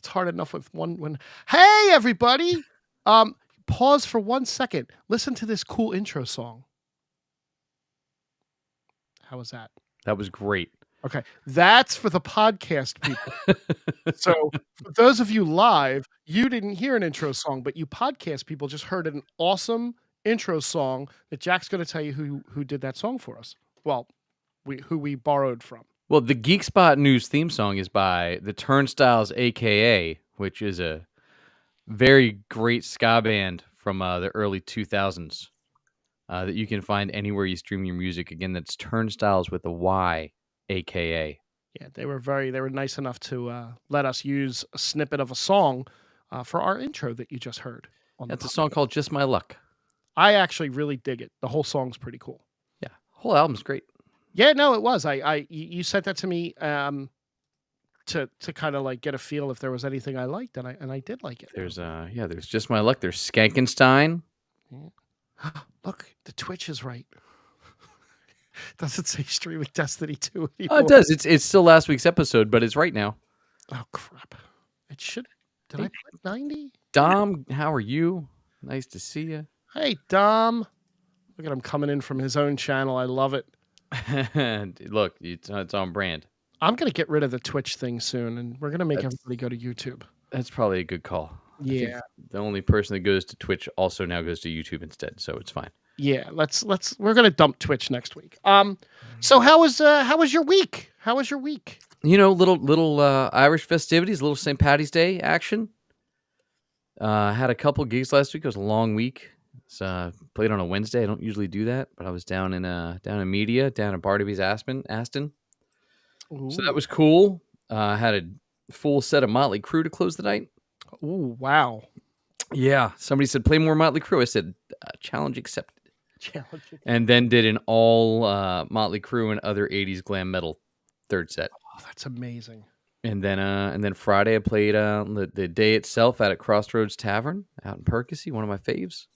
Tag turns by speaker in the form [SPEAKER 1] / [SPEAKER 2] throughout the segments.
[SPEAKER 1] It's hard enough with one when. Hey, everybody! Pause for 1 second. Listen to this cool intro song. How was that?
[SPEAKER 2] That was great.
[SPEAKER 1] Okay, that's for the podcast people. So for those of you live, you didn't hear an intro song, but you podcast people just heard an awesome intro song that Jack's going to tell you who did that song for us. Well, who we borrowed from.
[SPEAKER 2] Well, the Geek Spot News theme song is by the Turnstiles, a.k.a., which is a very great ska band from the early 2000s that you can find anywhere you stream your music. Again, that's Turnstiles with a Y, a.k.a.
[SPEAKER 1] Yeah, they were nice enough to let us use a snippet of a song for our intro that you just heard.
[SPEAKER 2] That's a song called Just My Luck.
[SPEAKER 1] I actually really dig it. The whole song's pretty cool.
[SPEAKER 2] Yeah, the whole album's great.
[SPEAKER 1] Yeah, no, it was. You sent that to me to kind of like get a feel if there was anything I liked, and I did like it.
[SPEAKER 2] There's Just My Luck. There's Skankenstein.
[SPEAKER 1] Yeah. Look, the Twitch is right. Doesn't say streaming Destiny 2 anymore.
[SPEAKER 2] Oh, it does. It's still last week's episode, but it's right now.
[SPEAKER 1] Oh crap! It should. Did I put 90?
[SPEAKER 2] Dom, how are you? Nice to see you.
[SPEAKER 1] Hey, Dom. Look at him coming in from his own channel. I love it.
[SPEAKER 2] Look, it's on brand.
[SPEAKER 1] I'm going to get rid of the Twitch thing soon, and we're going to make everybody go to YouTube.
[SPEAKER 2] That's probably a good call.
[SPEAKER 1] Yeah.
[SPEAKER 2] The only person that goes to Twitch also now goes to YouTube instead, so it's fine.
[SPEAKER 1] Yeah, we're going to dump Twitch next week. So how was your week? How was your week?
[SPEAKER 2] You know, little Irish festivities, little St. Patty's Day action. Had a couple gigs last week. It was a long week. Played on a Wednesday. I don't usually do that, but I was down in media, down in Barnaby's Aston.
[SPEAKER 1] Ooh.
[SPEAKER 2] So that was cool. Had a full set of Motley Crue to close the night.
[SPEAKER 1] Ooh, wow.
[SPEAKER 2] Yeah. Somebody said, play more Motley Crue. I said, challenge accepted. And then did an all Motley Crue and other 80s glam metal third set.
[SPEAKER 1] Oh, that's amazing.
[SPEAKER 2] And then Friday I played the day itself out at Crossroads Tavern out in Percy, one of my faves,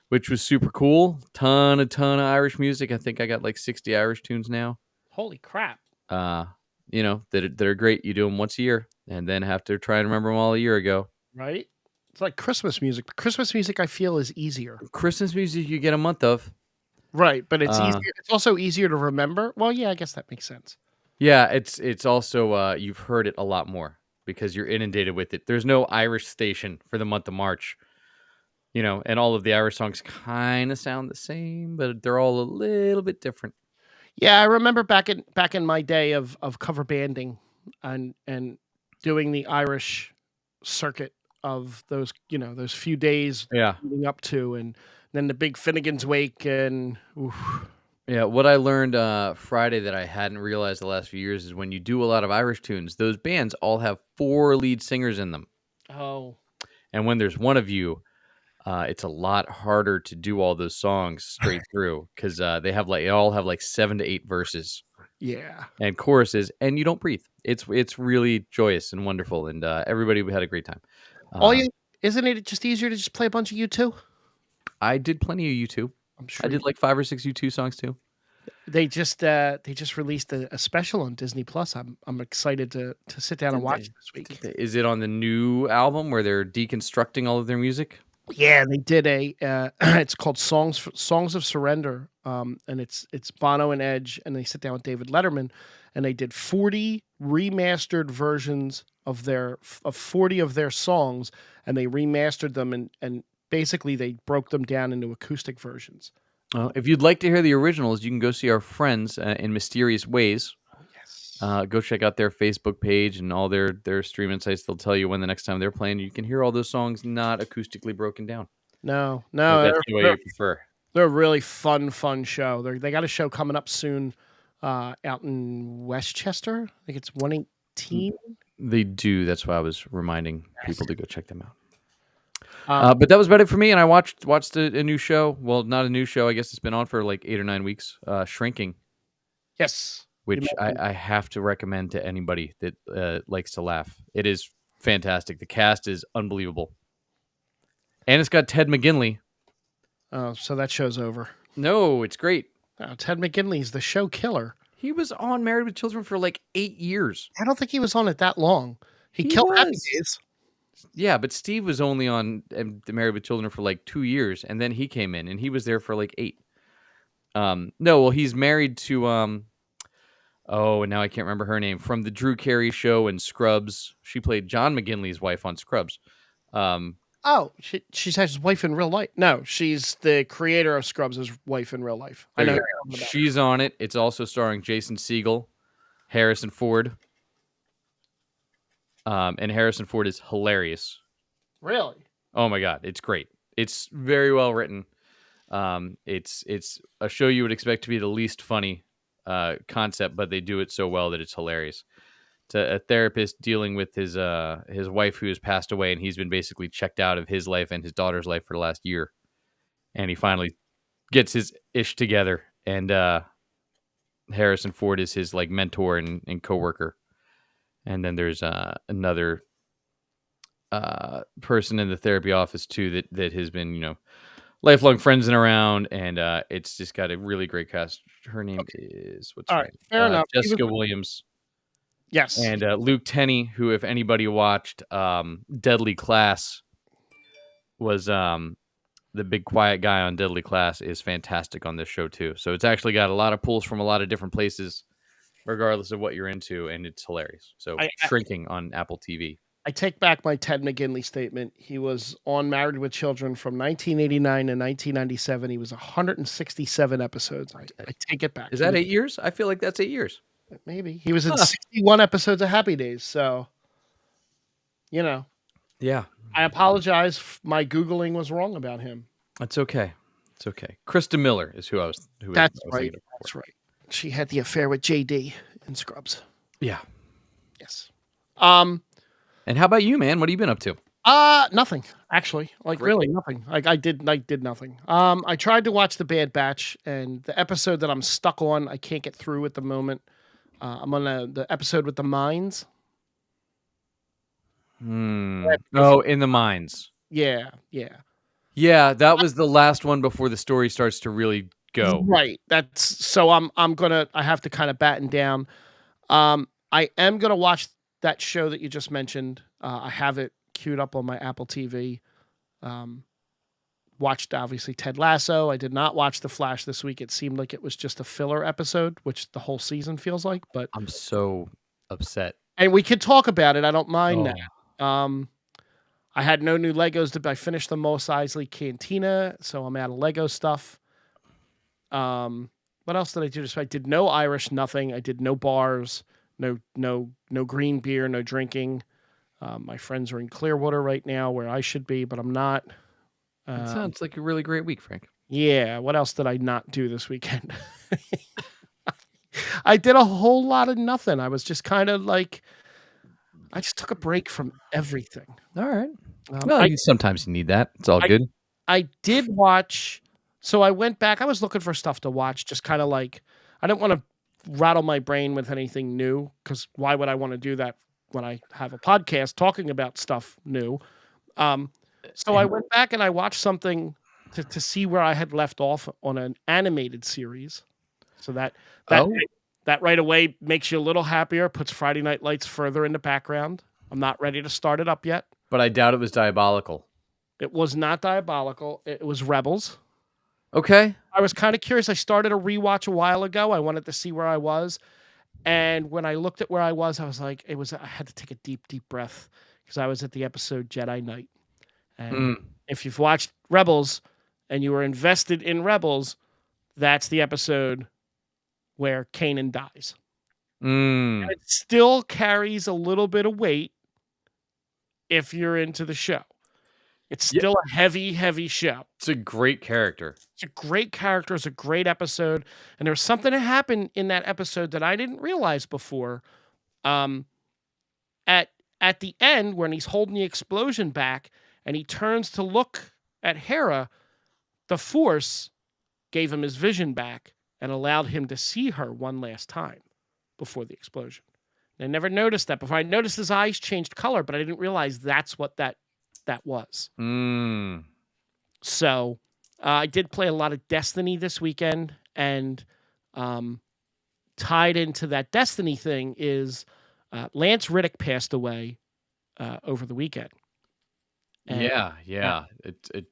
[SPEAKER 2] which was super cool. Ton of Irish music. I think I got like 60 Irish tunes now.
[SPEAKER 1] Holy crap.
[SPEAKER 2] You know, that are great. You do them once a year and then have to try and remember them all a year ago.
[SPEAKER 1] Right? It's like Christmas music. Christmas music, I feel, is easier.
[SPEAKER 2] Christmas music you get a month of.
[SPEAKER 1] Right, but it's easier. It's also easier to remember. Well, yeah, I guess that makes sense.
[SPEAKER 2] Yeah, it's also you've heard it a lot more because you're inundated with it. There's no Irish station for the month of March, you know, and all of the Irish songs kind of sound the same, but they're all a little bit different.
[SPEAKER 1] Yeah, I remember back in my day of cover banding and doing the Irish circuit of those, you know, those few days leading up to, and then the big Finnegan's Wake and oof.
[SPEAKER 2] Yeah, what I learned Friday that I hadn't realized the last few years is when you do a lot of Irish tunes, those bands all have 4 lead singers in them.
[SPEAKER 1] Oh.
[SPEAKER 2] And when there's one of you, it's a lot harder to do all those songs straight through because they all have like 7 to 8 verses.
[SPEAKER 1] Yeah.
[SPEAKER 2] And choruses, and you don't breathe. It's really joyous and wonderful, and everybody had a great time.
[SPEAKER 1] Isn't it just easier to just play a bunch of U2?
[SPEAKER 2] I did plenty of U2.
[SPEAKER 1] I'm sure
[SPEAKER 2] I did like 5 or 6 U2 songs too.
[SPEAKER 1] They just released a special on Disney Plus. I'm excited to sit down and watch it this week.
[SPEAKER 2] Is it on the new album where they're deconstructing all of their music?
[SPEAKER 1] Yeah, they did it's called Songs of Surrender. And it's Bono and Edge, and they sit down with David Letterman, and they did 40 remastered versions of 40 of their songs, and they remastered them and basically they broke them down into acoustic versions.
[SPEAKER 2] If you'd like to hear the originals, you can go see our friends in Mysterious Ways.
[SPEAKER 1] Oh, yes.
[SPEAKER 2] Go check out their Facebook page and all their streaming sites. They'll tell you when the next time they're playing. You can hear all those songs not acoustically broken down.
[SPEAKER 1] No,
[SPEAKER 2] that's the way you prefer.
[SPEAKER 1] They're a really fun show. They got a show coming up soon out in Westchester. I think it's 118.
[SPEAKER 2] They do. That's why I was reminding people to go check them out. But that was about it for me, and I watched a new show. Well, not a new show. I guess it's been on for like 8 or 9 weeks. Shrinking.
[SPEAKER 1] Yes.
[SPEAKER 2] Which I have to recommend to anybody that likes to laugh. It is fantastic. The cast is unbelievable. And it's got Ted McGinley.
[SPEAKER 1] Oh, so that show's over.
[SPEAKER 2] No, it's great.
[SPEAKER 1] Oh, Ted McGinley's the show killer.
[SPEAKER 2] He was on Married with Children for like 8 years.
[SPEAKER 1] I don't think he was on it that long. He
[SPEAKER 2] He
[SPEAKER 1] killed Happy
[SPEAKER 2] was.
[SPEAKER 1] Days.
[SPEAKER 2] Yeah, but Steve was only on Married with Children for like 2 years, and then he came in, and he was there for like 8. No, well, he's married to oh, and now I can't remember her name from the Drew Carey show and Scrubs. She played John McGinley's wife on Scrubs.
[SPEAKER 1] Oh, she's his wife in real life. No, she's the creator of Scrubs' wife in real life. I
[SPEAKER 2] There
[SPEAKER 1] know
[SPEAKER 2] you
[SPEAKER 1] who
[SPEAKER 2] go.
[SPEAKER 1] you're talking about.
[SPEAKER 2] She's on it. It's also starring Jason Segel, Harrison Ford, and Harrison Ford is hilarious.
[SPEAKER 1] Really?
[SPEAKER 2] Oh my god, it's great. It's very well written. It's a show you would expect to be the least funny concept, but they do it so well that it's hilarious. It's a therapist dealing with his wife who has passed away, and he's been basically checked out of his life and his daughter's life for the last year, and he finally gets his ish together. And Harrison Ford is his like mentor and coworker, and then there's another person in the therapy office too that has been lifelong friends and around, and it's just got a really great cast. Her name is
[SPEAKER 1] All right, fair enough.
[SPEAKER 2] Jessica Williams.
[SPEAKER 1] Yes.
[SPEAKER 2] And Luke Tenney, who, if anybody watched Deadly Class, was the big quiet guy on Deadly Class, is fantastic on this show too. So it's actually got a lot of pulls from a lot of different places, regardless of what you're into, and it's hilarious. So Shrinking on Apple TV.
[SPEAKER 1] I take back my Ted McGinley statement. He was on Married with Children from 1989 to 1997. He was 167 episodes. I take it back.
[SPEAKER 2] Is that 8 years? I feel like that's 8 years.
[SPEAKER 1] Maybe. He was in 61 episodes of Happy Days. So,
[SPEAKER 2] Yeah.
[SPEAKER 1] I apologize. My Googling was wrong about him.
[SPEAKER 2] That's okay. It's okay. Krista Miller is who I was.
[SPEAKER 1] That's right. That's right. She had the affair with JD in Scrubs.
[SPEAKER 2] Yeah.
[SPEAKER 1] Yes.
[SPEAKER 2] And how about you, man? What have you been up to?
[SPEAKER 1] Nothing actually. Really nothing. I did nothing. I tried to watch The Bad Batch, and the episode that I'm stuck on, I can't get through at the moment. I'm on the episode with the mines.
[SPEAKER 2] Oh, in the mines.
[SPEAKER 1] Yeah.
[SPEAKER 2] Yeah, that was the last one before the story starts to really go.
[SPEAKER 1] Right. That's so I have to kind of batten down. I am gonna watch that show that you just mentioned. I have it queued up on my Apple TV. Watched obviously Ted Lasso. I did not watch The Flash this week. It seemed like it was just a filler episode, which the whole season feels like. But
[SPEAKER 2] I'm so upset.
[SPEAKER 1] And we could talk about it. I don't mind that. I had no new Legos. I finished the Mos Eisley Cantina, so I'm out of Lego stuff. What else did I do? I did no Irish, nothing. I did no bars, no green beer, no drinking. My friends are in Clearwater right now, where I should be, but I'm not.
[SPEAKER 2] It sounds like a really great week, Frank.
[SPEAKER 1] Yeah. What else did I not do this weekend? I did a whole lot of nothing. I was just kind of like, I just took a break from everything.
[SPEAKER 2] All right. Well, sometimes you need that. It's all good.
[SPEAKER 1] I did watch. So I went back. I was looking for stuff to watch, just kind of like, I didn't want to rattle my brain with anything new, because why would I want to do that when I have a podcast talking about stuff new? So I went back and I watched something to see where I had left off on an animated series. So that right away makes you a little happier, puts Friday Night Lights further in the background. I'm not ready to start it up yet.
[SPEAKER 2] But I doubt it was diabolical.
[SPEAKER 1] It was not diabolical. It was Rebels.
[SPEAKER 2] Okay.
[SPEAKER 1] I was kind of curious. I started a rewatch a while ago. I wanted to see where I was. And when I looked at where I was like, I had to take a deep, deep breath, because I was at the episode Jedi Knight. And if you've watched Rebels and you were invested in Rebels, that's the episode where Kanan dies. And it still carries a little bit of weight if you're into the show. It's still a heavy, heavy show.
[SPEAKER 2] It's a great character.
[SPEAKER 1] It's a great character. It's a great episode. And there's something that happened in that episode that I didn't realize before. At the end, when he's holding the explosion back and he turns to look at Hera, the Force gave him his vision back and allowed him to see her one last time before the explosion. And I never noticed that before. I noticed his eyes changed color, but I didn't realize that's what that was. So I did play a lot of Destiny this weekend, and tied into that Destiny thing is Lance Riddick passed away over the weekend. And
[SPEAKER 2] Yeah,
[SPEAKER 1] uh,
[SPEAKER 2] yeah. It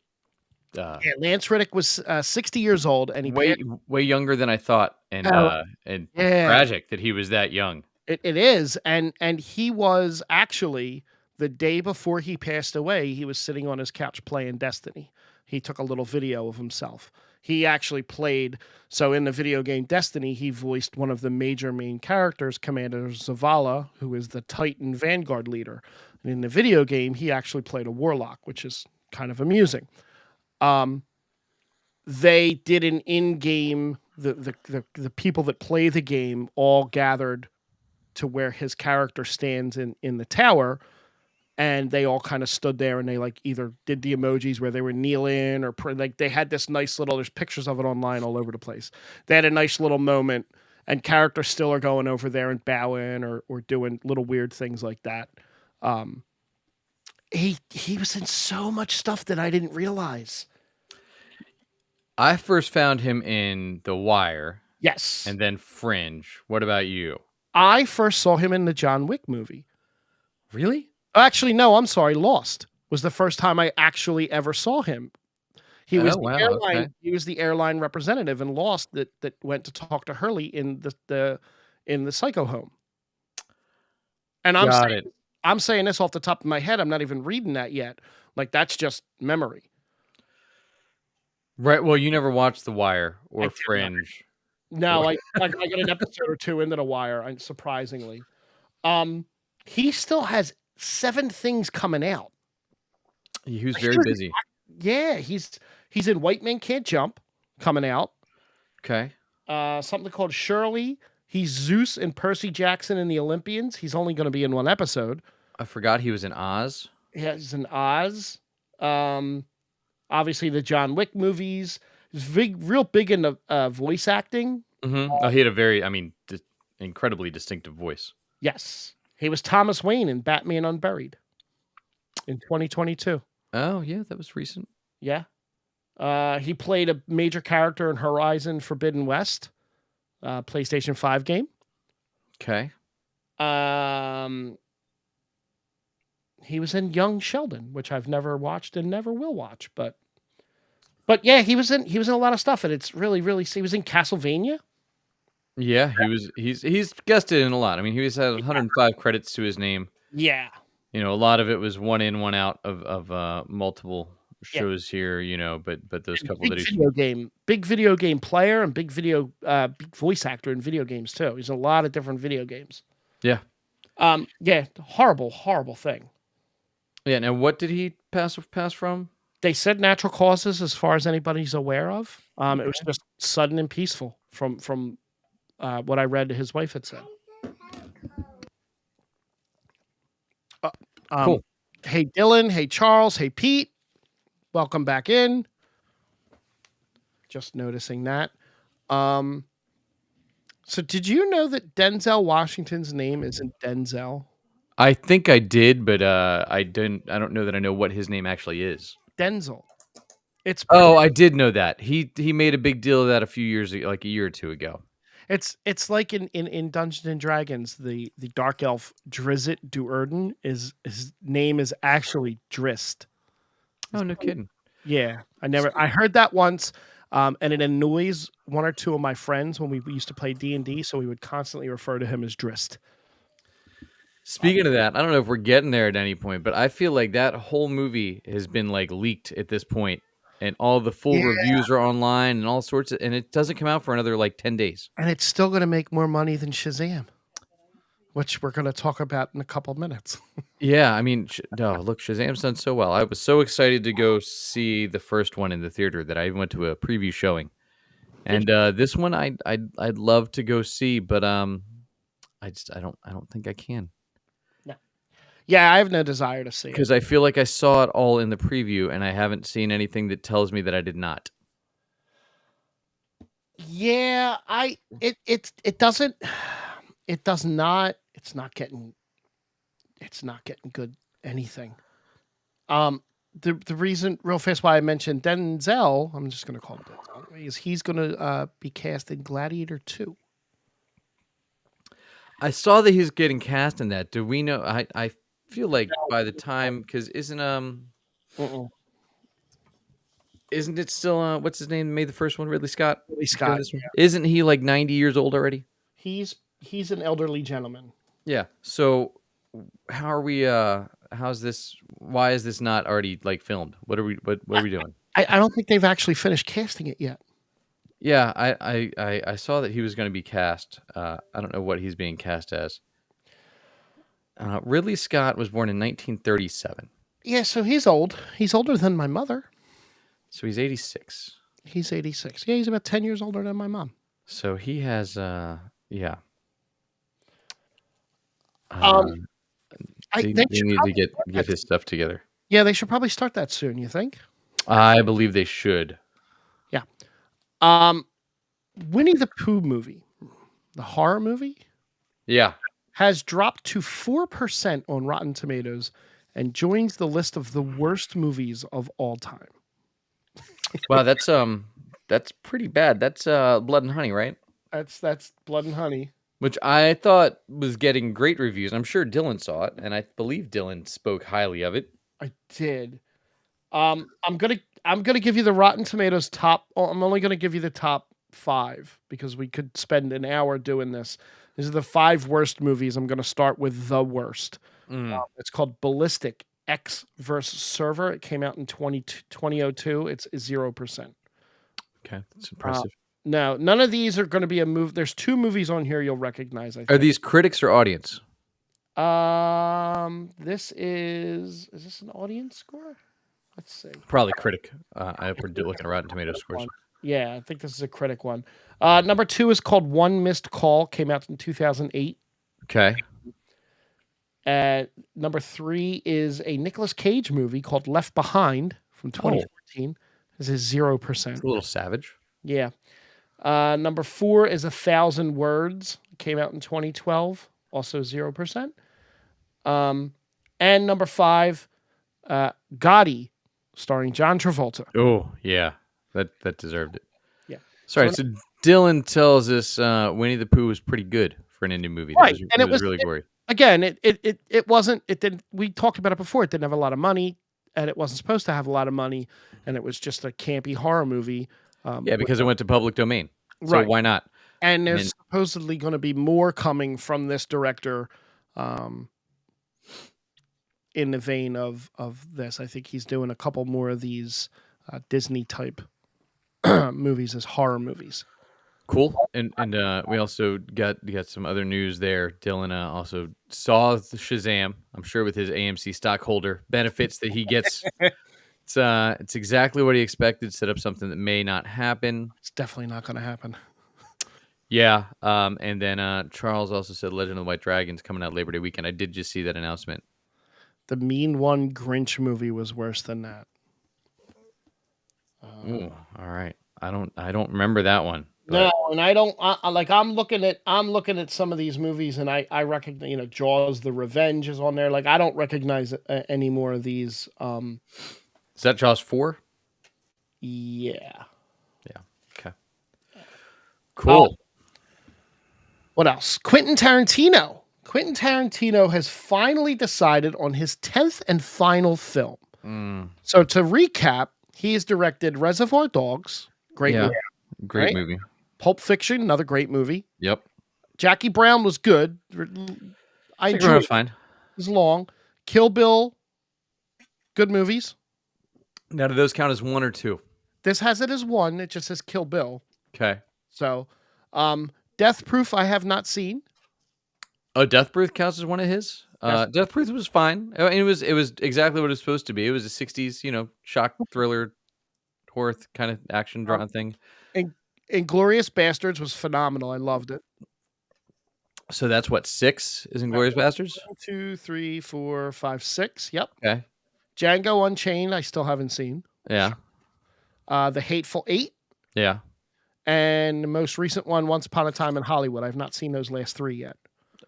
[SPEAKER 1] yeah, Lance Riddick was 60 years old, and he passed.
[SPEAKER 2] way younger than I thought,
[SPEAKER 1] Oh,
[SPEAKER 2] and
[SPEAKER 1] yeah,
[SPEAKER 2] tragic that he was that young.
[SPEAKER 1] it is, and he was actually the day before he passed away. He was sitting on his couch playing Destiny. He took a little video of himself. He actually played. So in the video game Destiny, he voiced one of the major main characters, Commander Zavala, who is the Titan Vanguard leader. And in the video game, he actually played a warlock, which is kind of amusing. Um, they did an in-game. The people that play the game all gathered to where his character stands in the tower, and they all kind of stood there and they like either did the emojis where they were kneeling or like they had this nice little, there's pictures of it online all over the place. They had a nice little moment, and characters still are going over there and bowing or doing little weird things like that. um he was in so much stuff that I didn't realize.
[SPEAKER 2] I first found him in The Wire
[SPEAKER 1] Yes,
[SPEAKER 2] and then Fringe. What about you?
[SPEAKER 1] I first saw him in the John Wick movie.
[SPEAKER 2] Really?
[SPEAKER 1] Actually, no, I'm sorry, Lost was the first time I actually ever saw him. He was
[SPEAKER 2] Oh,
[SPEAKER 1] the
[SPEAKER 2] wow,
[SPEAKER 1] airline.
[SPEAKER 2] okay.
[SPEAKER 1] He was the airline representative in Lost that went to talk to Hurley in the Psycho Home. And
[SPEAKER 2] Got it.
[SPEAKER 1] I'm saying this off the top of my head. I'm not even reading that yet. Like that's just memory.
[SPEAKER 2] Right, well, you never watched The Wire
[SPEAKER 1] I
[SPEAKER 2] or
[SPEAKER 1] did not.
[SPEAKER 2] Fringe.
[SPEAKER 1] No, I got an episode or two into the Wire. Surprisingly, he still has 7 things coming out.
[SPEAKER 2] He was
[SPEAKER 1] He
[SPEAKER 2] very
[SPEAKER 1] was-
[SPEAKER 2] busy.
[SPEAKER 1] Yeah, he's in White Man Can't Jump coming out.
[SPEAKER 2] Okay.
[SPEAKER 1] Something called Shirley. He's Zeus and Percy Jackson in the Olympians. He's only going to be in one episode.
[SPEAKER 2] I forgot he was in Oz.
[SPEAKER 1] He's in Oz. Obviously the John Wick movies. He's real big into voice acting.
[SPEAKER 2] Mhm. Oh, he had a very, incredibly distinctive voice.
[SPEAKER 1] Yes, he was Thomas Wayne in Batman Unburied in 2022.
[SPEAKER 2] Oh, yeah, that was recent.
[SPEAKER 1] Yeah. He played a major character in Horizon Forbidden West, PlayStation 5 game.
[SPEAKER 2] Okay.
[SPEAKER 1] He was in Young Sheldon, which I've never watched and never will watch, but yeah, he was in a lot of stuff, and it's really he was in Castlevania.
[SPEAKER 2] Yeah, he's guested in a lot. I mean, he has had 105 credits to his name.
[SPEAKER 1] Yeah.
[SPEAKER 2] You know, a lot of it was one in, one out of multiple
[SPEAKER 1] Yeah.
[SPEAKER 2] shows here, you know, but those couple that
[SPEAKER 1] Big video game player and big voice actor in video games too. He's in a lot of different video games.
[SPEAKER 2] Yeah.
[SPEAKER 1] Yeah, horrible thing.
[SPEAKER 2] Yeah, now what did he pass from?
[SPEAKER 1] They said natural causes as far as anybody's aware of. It was just sudden and peaceful from what I read his wife had said.
[SPEAKER 2] Cool.
[SPEAKER 1] Hey, Dylan. Hey, Charles. Hey, Pete. Welcome back in. Just noticing that. So did you know that Denzel Washington's name isn't Denzel?
[SPEAKER 2] I think I did, but I don't know that I know what his name actually is.
[SPEAKER 1] Denzel. It's
[SPEAKER 2] Oh, I did know that. He made a big deal of that a few years ago, like a year or two ago.
[SPEAKER 1] It's like in Dungeons and Dragons, the dark elf Drizzt Do'Urden his name is actually Drist.
[SPEAKER 2] Oh, no kidding.
[SPEAKER 1] Yeah, I heard that once, and it annoys one or two of my friends when we used to play D&D, so we would constantly refer to him as Drist.
[SPEAKER 2] Speaking of that, I don't know if we're getting there at any point, but I feel like that whole movie has been like leaked at this point, and all the full reviews are online and all sorts of, and it doesn't come out for another like 10 days.
[SPEAKER 1] And it's still going to make more money than Shazam, which we're going to talk about in a couple of minutes.
[SPEAKER 2] Yeah, I mean, no, look, Shazam's done so well. I was so excited to go see the first one in the theater that I even went to a preview showing. And this one I'd love to go see, but I don't think I can.
[SPEAKER 1] No. Yeah, I have no desire to see it.
[SPEAKER 2] Because I feel like I saw it all in the preview and I haven't seen anything that tells me that I did not.
[SPEAKER 1] Yeah, it doesn't, it does not, it's not getting good anything. The reason real fast why I mentioned Denzel, I'm just going to call him Denzel, is he's going to be cast in Gladiator 2.
[SPEAKER 2] I saw that he's getting cast in that. Do we know? I feel like by the time, because
[SPEAKER 1] Mm-mm.
[SPEAKER 2] isn't it still what's his name? Made the first one, Ridley Scott.
[SPEAKER 1] Ridley
[SPEAKER 2] Doing
[SPEAKER 1] Scott.
[SPEAKER 2] this one, isn't he like 90 years old already?
[SPEAKER 1] He's an elderly gentleman.
[SPEAKER 2] Yeah. So how are we? How's this? Why is this not already like filmed? What are we? What are we doing?
[SPEAKER 1] I don't think they've actually finished casting it yet.
[SPEAKER 2] Yeah, I saw that he was going to be cast. I don't know what he's being cast as. Ridley Scott was born in 1937,
[SPEAKER 1] Yeah, so he's old. He's older than my mother.
[SPEAKER 2] so he's 86.
[SPEAKER 1] He's 86. Yeah, he's about 10 years older than my mom.
[SPEAKER 2] So he has, yeah.
[SPEAKER 1] Um,
[SPEAKER 2] They
[SPEAKER 1] they should
[SPEAKER 2] need to
[SPEAKER 1] probably
[SPEAKER 2] get
[SPEAKER 1] start that
[SPEAKER 2] his stuff together.
[SPEAKER 1] Yeah, they should probably start that soon, you think?
[SPEAKER 2] I believe they should.
[SPEAKER 1] Yeah. Um, Winnie the Pooh movie, the horror movie,
[SPEAKER 2] Yeah.
[SPEAKER 1] has dropped to 4% on Rotten Tomatoes and joins the list of the worst movies of all time.
[SPEAKER 2] Wow, that's pretty bad. That's Blood and Honey, right?
[SPEAKER 1] That's Blood and Honey.
[SPEAKER 2] Which I thought was getting great reviews. I'm sure Dylan saw it, and I believe Dylan spoke highly of it.
[SPEAKER 1] I did. I'm gonna give you the Rotten Tomatoes top. I'm only gonna give you the top 5 because we could spend an hour doing this. These are the 5 worst movies. I'm gonna start with the worst. It's called Ballistic X versus Server. It came out in 2002. It's 0%.
[SPEAKER 2] Okay, that's impressive.
[SPEAKER 1] No, none of these are going to be a move. There's 2 movies on here you'll recognize. I
[SPEAKER 2] Are
[SPEAKER 1] think.
[SPEAKER 2] these critics or audience?
[SPEAKER 1] This is this an audience score? Let's see.
[SPEAKER 2] Probably critic. I we're looking at Rotten Tomato scores.
[SPEAKER 1] Yeah, I think this is a critic one. Number 2 is called One Missed Call. Came out in 2008.
[SPEAKER 2] Okay.
[SPEAKER 1] Number 3 is a Nicolas Cage movie called Left Behind from 2014. This is 0%.
[SPEAKER 2] It's a little savage.
[SPEAKER 1] Yeah. Number 4 is 1,000 Words. Came out in 2012. Also 0%. And number 5, Gotti, starring John Travolta.
[SPEAKER 2] Oh, yeah. That deserved it.
[SPEAKER 1] Yeah.
[SPEAKER 2] Sorry, so Dylan tells us Winnie the Pooh was pretty good for an indie movie.
[SPEAKER 1] Right.
[SPEAKER 2] And it was really gory.
[SPEAKER 1] Again, it wasn't, it didn't, we talked about it before. It didn't have a lot of money, and it wasn't supposed to have a lot of money, and it was just a campy horror movie.
[SPEAKER 2] Yeah, because it went to public domain. So
[SPEAKER 1] Right.
[SPEAKER 2] why not?
[SPEAKER 1] And there's supposedly going to be more coming from this director in the vein of this. I think he's doing a couple more of these Disney type movies as horror movies.
[SPEAKER 2] Cool. And we also got some other news there. Dylan also saw the Shazam, I'm sure with his AMC stockholder benefits that he gets. It's exactly what he expected, set up something that may not happen.
[SPEAKER 1] It's definitely not going to happen.
[SPEAKER 2] Yeah. And then Charles also said Legend of the White Dragon's coming out Labor Day weekend. I did just see that announcement.
[SPEAKER 1] The Mean One Grinch movie was worse than that.
[SPEAKER 2] Ooh, all right. I don't remember that one.
[SPEAKER 1] No, and I don't like. I'm looking at some of these movies, and I recognize, Jaws: The Revenge is on there. Like, I don't recognize any more of these.
[SPEAKER 2] Is that Jaws 4?
[SPEAKER 1] Yeah.
[SPEAKER 2] Yeah. Okay. Cool.
[SPEAKER 1] What else? Quentin Tarantino. Quentin Tarantino has finally decided on his 10th and final film. So to recap, he has directed Reservoir Dogs. Great movie.
[SPEAKER 2] Great movie.
[SPEAKER 1] Pulp Fiction, another great movie.
[SPEAKER 2] Yep.
[SPEAKER 1] Jackie Brown was good. I enjoyed it.
[SPEAKER 2] It was fine.
[SPEAKER 1] It was long. Kill Bill, good movies.
[SPEAKER 2] Now, do those count as 1 or 2?
[SPEAKER 1] This has it as 1. It just says Kill Bill.
[SPEAKER 2] Okay.
[SPEAKER 1] So, Death Proof I have not seen.
[SPEAKER 2] Oh, Death Proof counts as one of his. Death Proof was fine. I mean, it was exactly what it was supposed to be. It was a 60s, shock thriller, horror kind of action drama thing.
[SPEAKER 1] And Inglourious Bastards was phenomenal. I loved it.
[SPEAKER 2] So that's what, 6 is Inglourious Bastards?
[SPEAKER 1] 1, 2, 3, 4, 5, 6. Yep.
[SPEAKER 2] Okay.
[SPEAKER 1] Django Unchained I still haven't seen.
[SPEAKER 2] Yeah.
[SPEAKER 1] The Hateful Eight.
[SPEAKER 2] Yeah.
[SPEAKER 1] And the most recent one, Once Upon a Time in Hollywood. I've not seen those last 3 yet.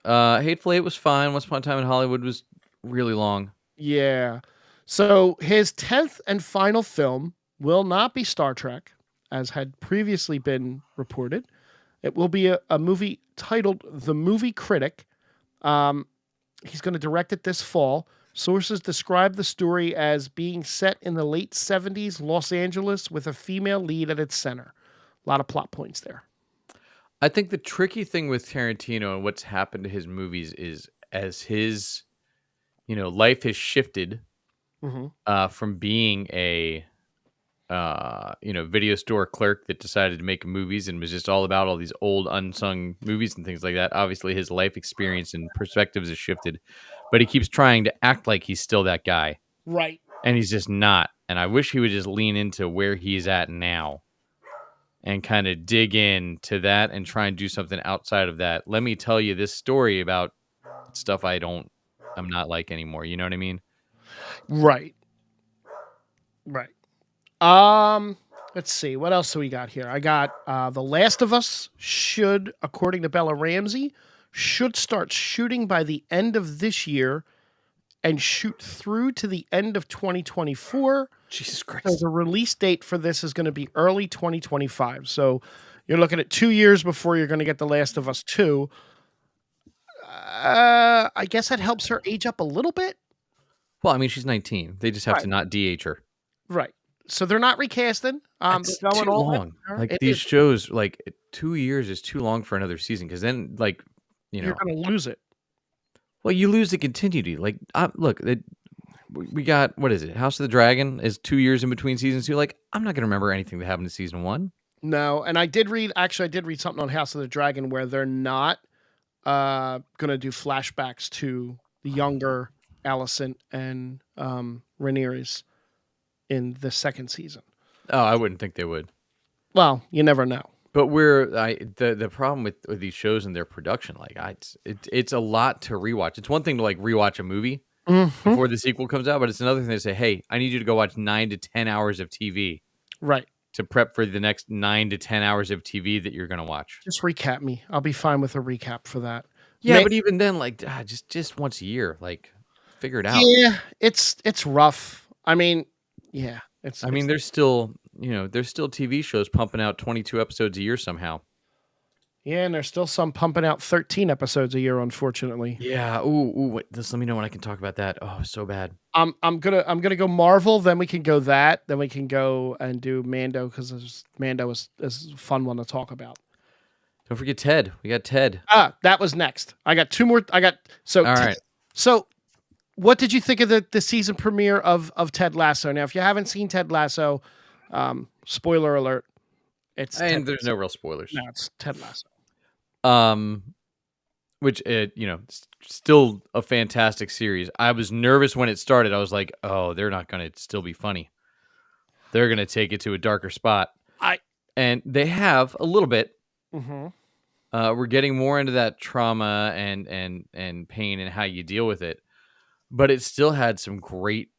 [SPEAKER 2] Hateful Eight was fine. Once Upon a Time in Hollywood was really long.
[SPEAKER 1] Yeah. So his 10th and final film will not be Star Trek, as had previously been reported. It will be a movie titled The Movie Critic. He's going to direct it this fall. Sources describe the story as being set in the late 70s Los Angeles with a female lead at its center. A lot of plot points there.
[SPEAKER 2] I think the tricky thing with Tarantino and what's happened to his movies is as his, life has shifted
[SPEAKER 1] Mm-hmm.
[SPEAKER 2] from being a, video store clerk that decided to make movies and was just all about all these old unsung movies and things like that. Obviously, his life experience and perspectives has shifted, but he keeps trying to act like he's still that guy,
[SPEAKER 1] Right.
[SPEAKER 2] and he's just not. And I wish he would just lean into where he's at now and kind of dig into that and try and do something outside of that. Let me tell you this story about stuff I'm not like anymore. You know what I mean?
[SPEAKER 1] Right. Right. Let's see. What else do we got here? I got The Last of Us should, according to Bella Ramsey, should start shooting by the end of this year and shoot through to the end of 2024.
[SPEAKER 2] Jesus
[SPEAKER 1] So
[SPEAKER 2] Christ.
[SPEAKER 1] the release date for this is going to be early 2025. So you're looking at 2 years before you're going to get The Last of Us 2. I guess that helps her age up a little bit.
[SPEAKER 2] Well, I mean, she's 19. They just have to
[SPEAKER 1] Right.
[SPEAKER 2] not DH her.
[SPEAKER 1] Right. So they're not recasting.
[SPEAKER 2] That's
[SPEAKER 1] They're going
[SPEAKER 2] too
[SPEAKER 1] all in
[SPEAKER 2] long.
[SPEAKER 1] with her.
[SPEAKER 2] Like
[SPEAKER 1] It
[SPEAKER 2] these
[SPEAKER 1] is.
[SPEAKER 2] shows, like 2 years is too long for another season. Because then,
[SPEAKER 1] You're going to lose it.
[SPEAKER 2] well, you lose the continuity. Like, look, we got, what is it? House of the Dragon is 2 years in between seasons 2. Like, I'm not going to remember anything that happened in season 1.
[SPEAKER 1] No, and I did read something on House of the Dragon where they're not gonna do flashbacks to the younger Alicent and Rhaenyra in the second season.
[SPEAKER 2] Oh, I wouldn't think they would.
[SPEAKER 1] Well, you never know.
[SPEAKER 2] But the problem with these shows and their production, like it's a lot to rewatch. It's one thing to like rewatch a movie
[SPEAKER 1] Mm-hmm.
[SPEAKER 2] before the sequel comes out, but it's another thing to say, hey, I need you to go watch 9 to 10 hours of TV
[SPEAKER 1] Right.
[SPEAKER 2] to prep for the next 9 to 10 hours of TV that you're going to watch.
[SPEAKER 1] Just recap me. I'll be fine with a recap for that.
[SPEAKER 2] Yeah, but even then, like, just once a year, like, figure it out.
[SPEAKER 1] Yeah, it's rough. I mean, yeah,
[SPEAKER 2] There's still, there's still TV shows pumping out 22 episodes a year somehow.
[SPEAKER 1] yeah, and there's still some pumping out 13 episodes a year, unfortunately.
[SPEAKER 2] Yeah. Ooh. Wait, just let me know when I can talk about that. Oh, so bad.
[SPEAKER 1] I'm gonna go Marvel, then we can go that, then we can go and do Mando because Mando is a fun one to talk about.
[SPEAKER 2] Don't forget Ted. We got Ted.
[SPEAKER 1] That was next. I got two more.
[SPEAKER 2] All right.
[SPEAKER 1] So, what did you think of the season premiere of Ted Lasso? Now, if you haven't seen Ted Lasso, spoiler alert, it's
[SPEAKER 2] And there's no real spoilers.
[SPEAKER 1] no, it's Ted Lasso.
[SPEAKER 2] Which still a fantastic series. I was nervous when it started. I was like, oh, they're not going to still be funny. They're going to take it to a darker spot. And they have a little bit.
[SPEAKER 1] Mm-hmm.
[SPEAKER 2] We're getting more into that trauma and pain and how you deal with it. But it still had some great,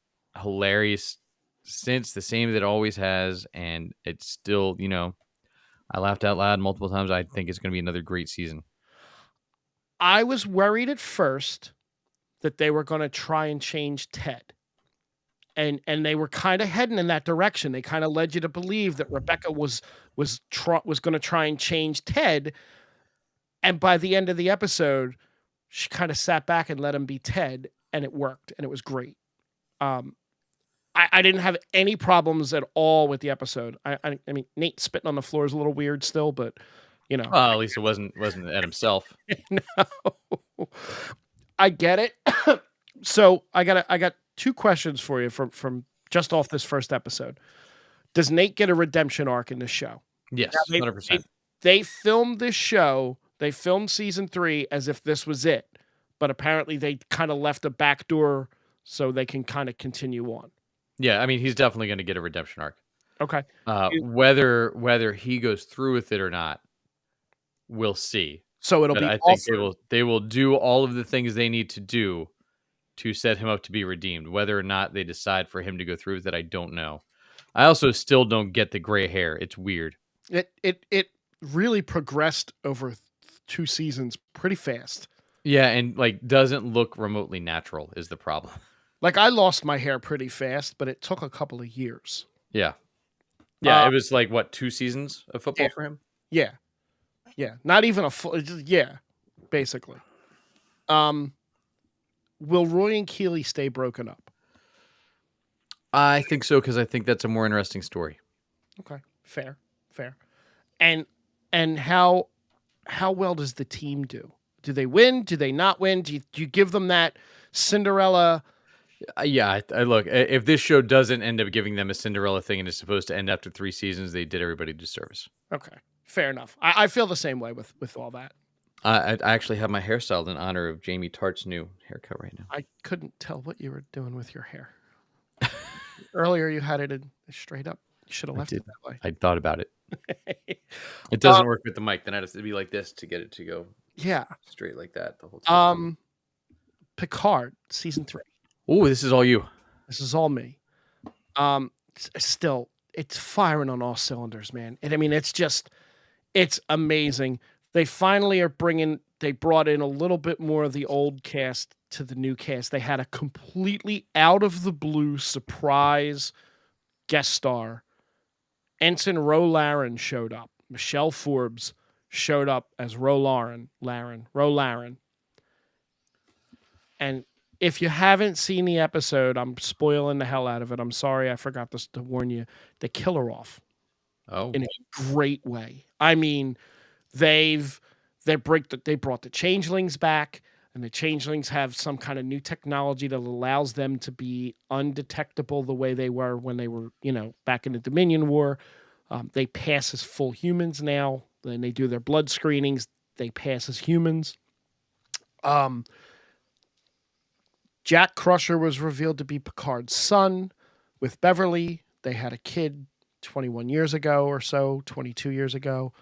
[SPEAKER 2] hilarious stints, the same that it always has. And it's still, I laughed out loud multiple times. I think it's going to be another great season.
[SPEAKER 1] I was worried at first that they were going to try and change Ted. And they were kind of heading in that direction. They kind of led you to believe that Rebecca was going to try and change Ted. And by the end of the episode, she kind of sat back and let him be Ted, and it worked, and it was great. I didn't have any problems at all with the episode. I mean, Nate spitting on the floor is a little weird still, but
[SPEAKER 2] Well, at least it wasn't at himself.
[SPEAKER 1] No, I get it. So I got two questions for you from just off this first episode. Does Nate get a redemption arc in this show?
[SPEAKER 2] Yes, 100%.
[SPEAKER 1] They filmed this show. They filmed season 3 as if this was it, but apparently they kind of left a back door so they can kind of continue on.
[SPEAKER 2] Yeah, I mean, he's definitely going to get a redemption arc.
[SPEAKER 1] Okay.
[SPEAKER 2] Whether he goes through with it or not, we'll see.
[SPEAKER 1] So it'll
[SPEAKER 2] But
[SPEAKER 1] be
[SPEAKER 2] I think they will do all of the things they need to do to set him up to be redeemed. Whether or not they decide for him to go through with it, I don't know. I also still don't get the gray hair. It's weird.
[SPEAKER 1] It really progressed over 2 seasons pretty fast.
[SPEAKER 2] Yeah, and like doesn't look remotely natural is the problem.
[SPEAKER 1] Like I lost my hair pretty fast, but it took a couple of years.
[SPEAKER 2] Yeah. Yeah, it was like what, 2 seasons of football for him?
[SPEAKER 1] Yeah. Yeah. Not even a full, yeah, basically. will Roy and Keeley stay broken up?
[SPEAKER 2] I think so because I think that's a more interesting story.
[SPEAKER 1] Okay, fair, fair. And and how well does the team do? Do they win? Do they not win? Do you give them that Cinderella?
[SPEAKER 2] Yeah, I look, if this show doesn't end up giving them a Cinderella thing and is supposed to end after 3 seasons, they did everybody a disservice.
[SPEAKER 1] Okay, fair enough. I feel the same way with all that.
[SPEAKER 2] I actually have my hairstyled in honor of Jamie Tartt's new haircut right now.
[SPEAKER 1] I couldn't tell what you were doing with your hair. Earlier, you had it in straight up. You should have left it that way.
[SPEAKER 2] I thought about it. It doesn't work with the mic. Then I have to be like this to get it to go
[SPEAKER 1] Yeah.
[SPEAKER 2] straight like that the whole time.
[SPEAKER 1] Picard season 3.
[SPEAKER 2] Oh, this is all you.
[SPEAKER 1] This is all me. Still, it's firing on all cylinders, man. And I mean, it's amazing. They finally they brought in a little bit more of the old cast to the new cast. They had a completely out of the blue surprise guest star. Ensign Ro Laren showed up. Michelle Forbes showed up as Ro Laren. And if you haven't seen the episode, I'm spoiling the hell out of it. I'm sorry, I forgot to warn you. They kill her off.
[SPEAKER 2] Oh,
[SPEAKER 1] in a great way. I mean, they brought the changelings back, and the changelings have some kind of new technology that allows them to be undetectable the way they were when they were, back in the Dominion War. They pass as full humans now. Then they do their blood screenings. They pass as humans. Jack Crusher was revealed to be Picard's son with Beverly. They had a kid 21 years ago or so, 22 years ago.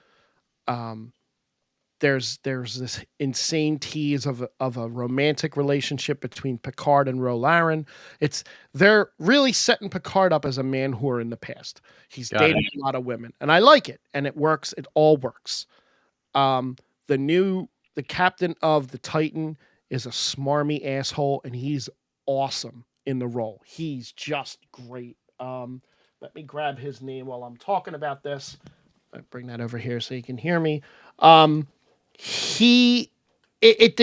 [SPEAKER 1] There's this insane tease of a romantic relationship between Picard and Ro Laren. They're really setting Picard up as a man whore in the past. He's dated a lot of women, and I like it, and it works. It all works. The captain of the Titan is a smarmy asshole, and he's awesome in the role. He's just great. Let me grab his name while I'm talking about this. I'll bring that over here so you can hear me. The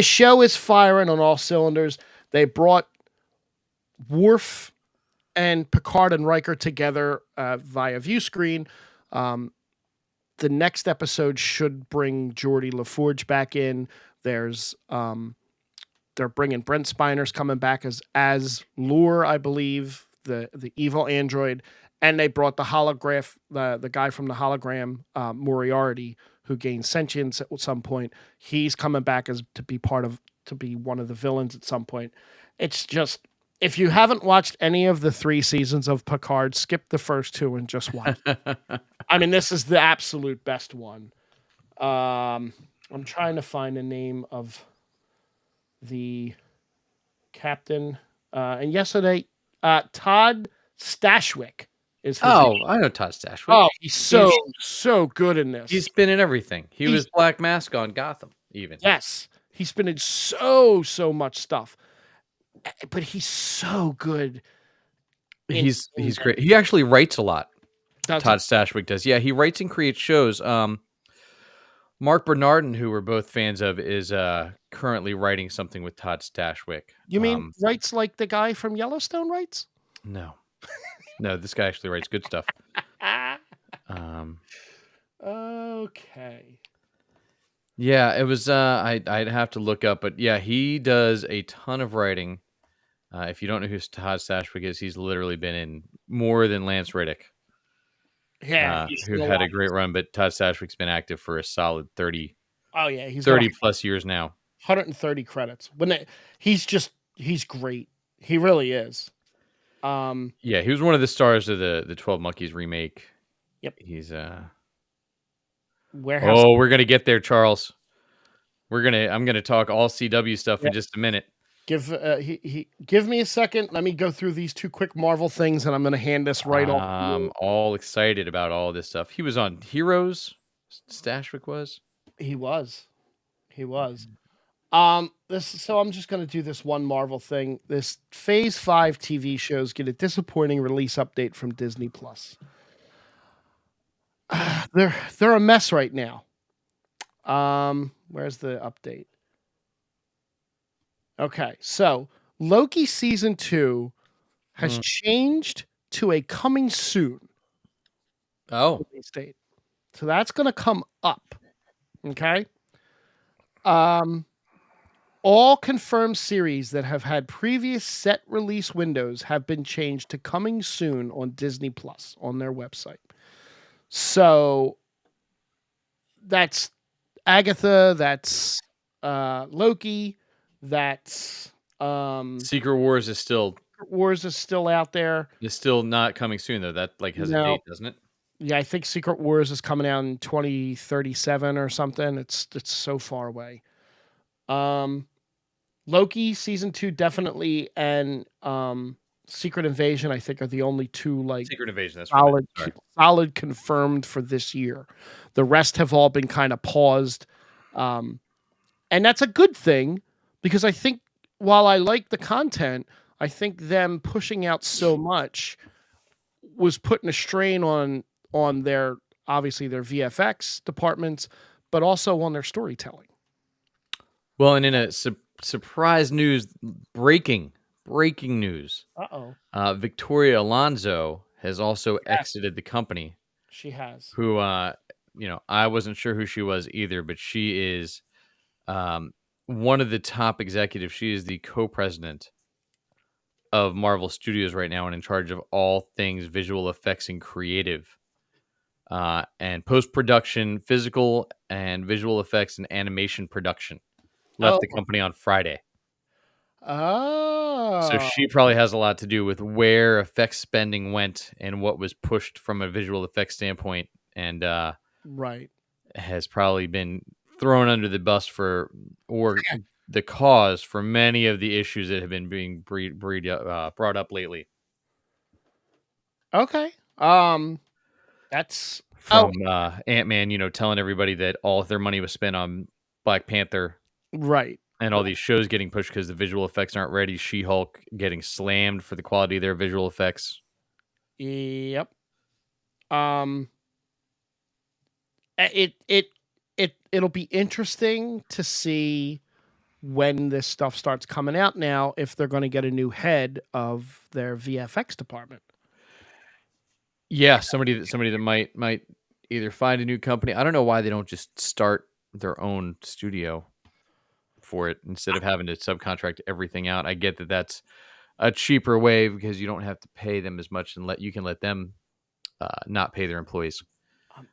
[SPEAKER 1] show is firing on all cylinders. They brought Worf and Picard and Riker together via view screen. The next episode should bring Geordie LaForge back in. They're bringing Brent Spiner's coming back as Lure, I believe, the evil android, and they brought the holograph, the guy from the hologram, Moriarty, who gained sentience at some point. He's coming back to be one of the villains at some point. It's just, if you haven't watched any of the 3 seasons of Picard, skip the first 2 and just watch. I mean, this is the absolute best one. I'm trying to find the name of the captain. And yesterday, Todd Stashwick is his name.
[SPEAKER 2] I know Todd Stashwick.
[SPEAKER 1] Oh, he's so good in this.
[SPEAKER 2] He's been in everything. He was Black Mask on Gotham, even.
[SPEAKER 1] Yes. He's been in so much stuff. But he's so good.
[SPEAKER 2] He's great. He actually writes a lot.
[SPEAKER 1] Todd
[SPEAKER 2] Stashwick does. Yeah, he writes and creates shows. Mark Bernardin, who we're both fans of, is currently writing something with Todd Stashwick.
[SPEAKER 1] You mean writes like the guy from Yellowstone writes?
[SPEAKER 2] No. No, this guy actually writes good stuff.
[SPEAKER 1] Okay.
[SPEAKER 2] Yeah, it was. I'd have to look up, but yeah, he does a ton of writing. If you don't know who Todd Stashwick is, he's literally been in more than Lance Reddick.
[SPEAKER 1] Yeah,
[SPEAKER 2] who had a great run, but Todd Stashwick's been active for a solid 30.
[SPEAKER 1] Oh yeah, he's
[SPEAKER 2] 30 plus years now.
[SPEAKER 1] 130 credits. He's great. He really is.
[SPEAKER 2] Yeah, he was one of the stars of the 12 Monkeys remake.
[SPEAKER 1] Yep.
[SPEAKER 2] He's
[SPEAKER 1] Warehouse.
[SPEAKER 2] Oh, we're gonna get there, Charles. I'm gonna talk all CW stuff in just a minute.
[SPEAKER 1] Give me a second. Let me go through these 2 quick Marvel things, and I'm gonna hand this right off.
[SPEAKER 2] I'm all excited about all this stuff. He was on Heroes. Stashwick was.
[SPEAKER 1] He was. So I'm just gonna do this one Marvel thing. This Phase 5 TV shows get a disappointing release update from Disney Plus. They're a mess right now. Where's the update? Okay, so Loki season 2 has
[SPEAKER 2] Mm.
[SPEAKER 1] changed to a coming soon
[SPEAKER 2] Oh,
[SPEAKER 1] release date. So that's going to come up. Okay. Um, all confirmed series that have had previous set release windows have been changed to coming soon on Disney Plus on their website. So that's Agatha, that's Loki, that's
[SPEAKER 2] Secret Wars
[SPEAKER 1] Wars is still out there.
[SPEAKER 2] is still not coming soon though. That like has a
[SPEAKER 1] No,
[SPEAKER 2] date, doesn't it?
[SPEAKER 1] yeah, I think Secret Wars is coming out in 2037 or something. It's so far away. Um, Loki season 2 definitely, and Secret Invasion I think are the only two like
[SPEAKER 2] Secret Invasion. That's what I meant.
[SPEAKER 1] solid
[SPEAKER 2] Sorry.
[SPEAKER 1] solid confirmed for this year. The rest have all been kind of paused. Um, and that's a good thing because I think while I like the content, I think them pushing out so much was putting a strain on their obviously their VFX departments, but also on their storytelling.
[SPEAKER 2] Well, and in a surprise news, breaking news,
[SPEAKER 1] Uh-oh.
[SPEAKER 2] Victoria Alonso has also
[SPEAKER 1] Yes,
[SPEAKER 2] exited the company.
[SPEAKER 1] she has.
[SPEAKER 2] Who, I wasn't sure who she was either, but she is um, one of the top executives. She is the co-president of Marvel Studios right now and in charge of all things visual effects and creative. And post production, physical and visual effects and animation production. Left
[SPEAKER 1] Oh.
[SPEAKER 2] the company on Friday. So
[SPEAKER 1] Oh.
[SPEAKER 2] she probably has a lot to do with where effects spending went and what was pushed from a visual effects standpoint, and
[SPEAKER 1] Right.
[SPEAKER 2] has probably been thrown under the bus or the cause for many of the issues that have been being brought up lately.
[SPEAKER 1] Okay. That's oh,
[SPEAKER 2] From Ant-Man, telling everybody that all of their money was spent on Black Panther
[SPEAKER 1] right.
[SPEAKER 2] and all these shows getting pushed because the visual effects aren't ready. She-Hulk getting slammed for the quality of their visual effects.
[SPEAKER 1] Yep. Um it'll be interesting to see when this stuff starts coming out now if they're going to get a new head of their VFX department.
[SPEAKER 2] Yeah, somebody that might either find a new company. I don't know why they don't just start their own studio for it instead of having to subcontract everything out. I get that that's a cheaper way because you don't have to pay them as much and you can let them not pay their employees.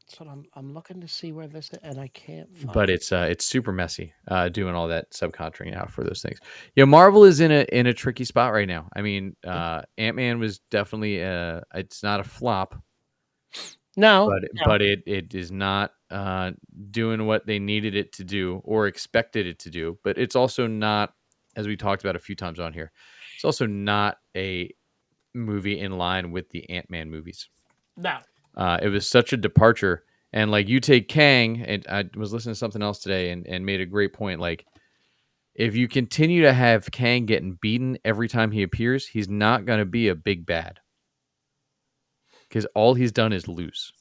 [SPEAKER 1] So I'm looking to see where this is, and I can't find
[SPEAKER 2] But it's super messy doing all that subcontracting out for those things. Yeah, Marvel is in a tricky spot right now. I mean, Ant-Man was definitely it's not a flop,
[SPEAKER 1] No,
[SPEAKER 2] but it is not doing what they needed it to do or expected it to do. But it's also not, as we talked about a few times on here, it's also not a movie in line with the Ant-Man movies.
[SPEAKER 1] no.
[SPEAKER 2] It was such a departure. And like you take Kang, and I was listening to something else today and made a great point. Like, if you continue to have Kang getting beaten every time he appears, he's not going to be a big bad because all he's done is lose.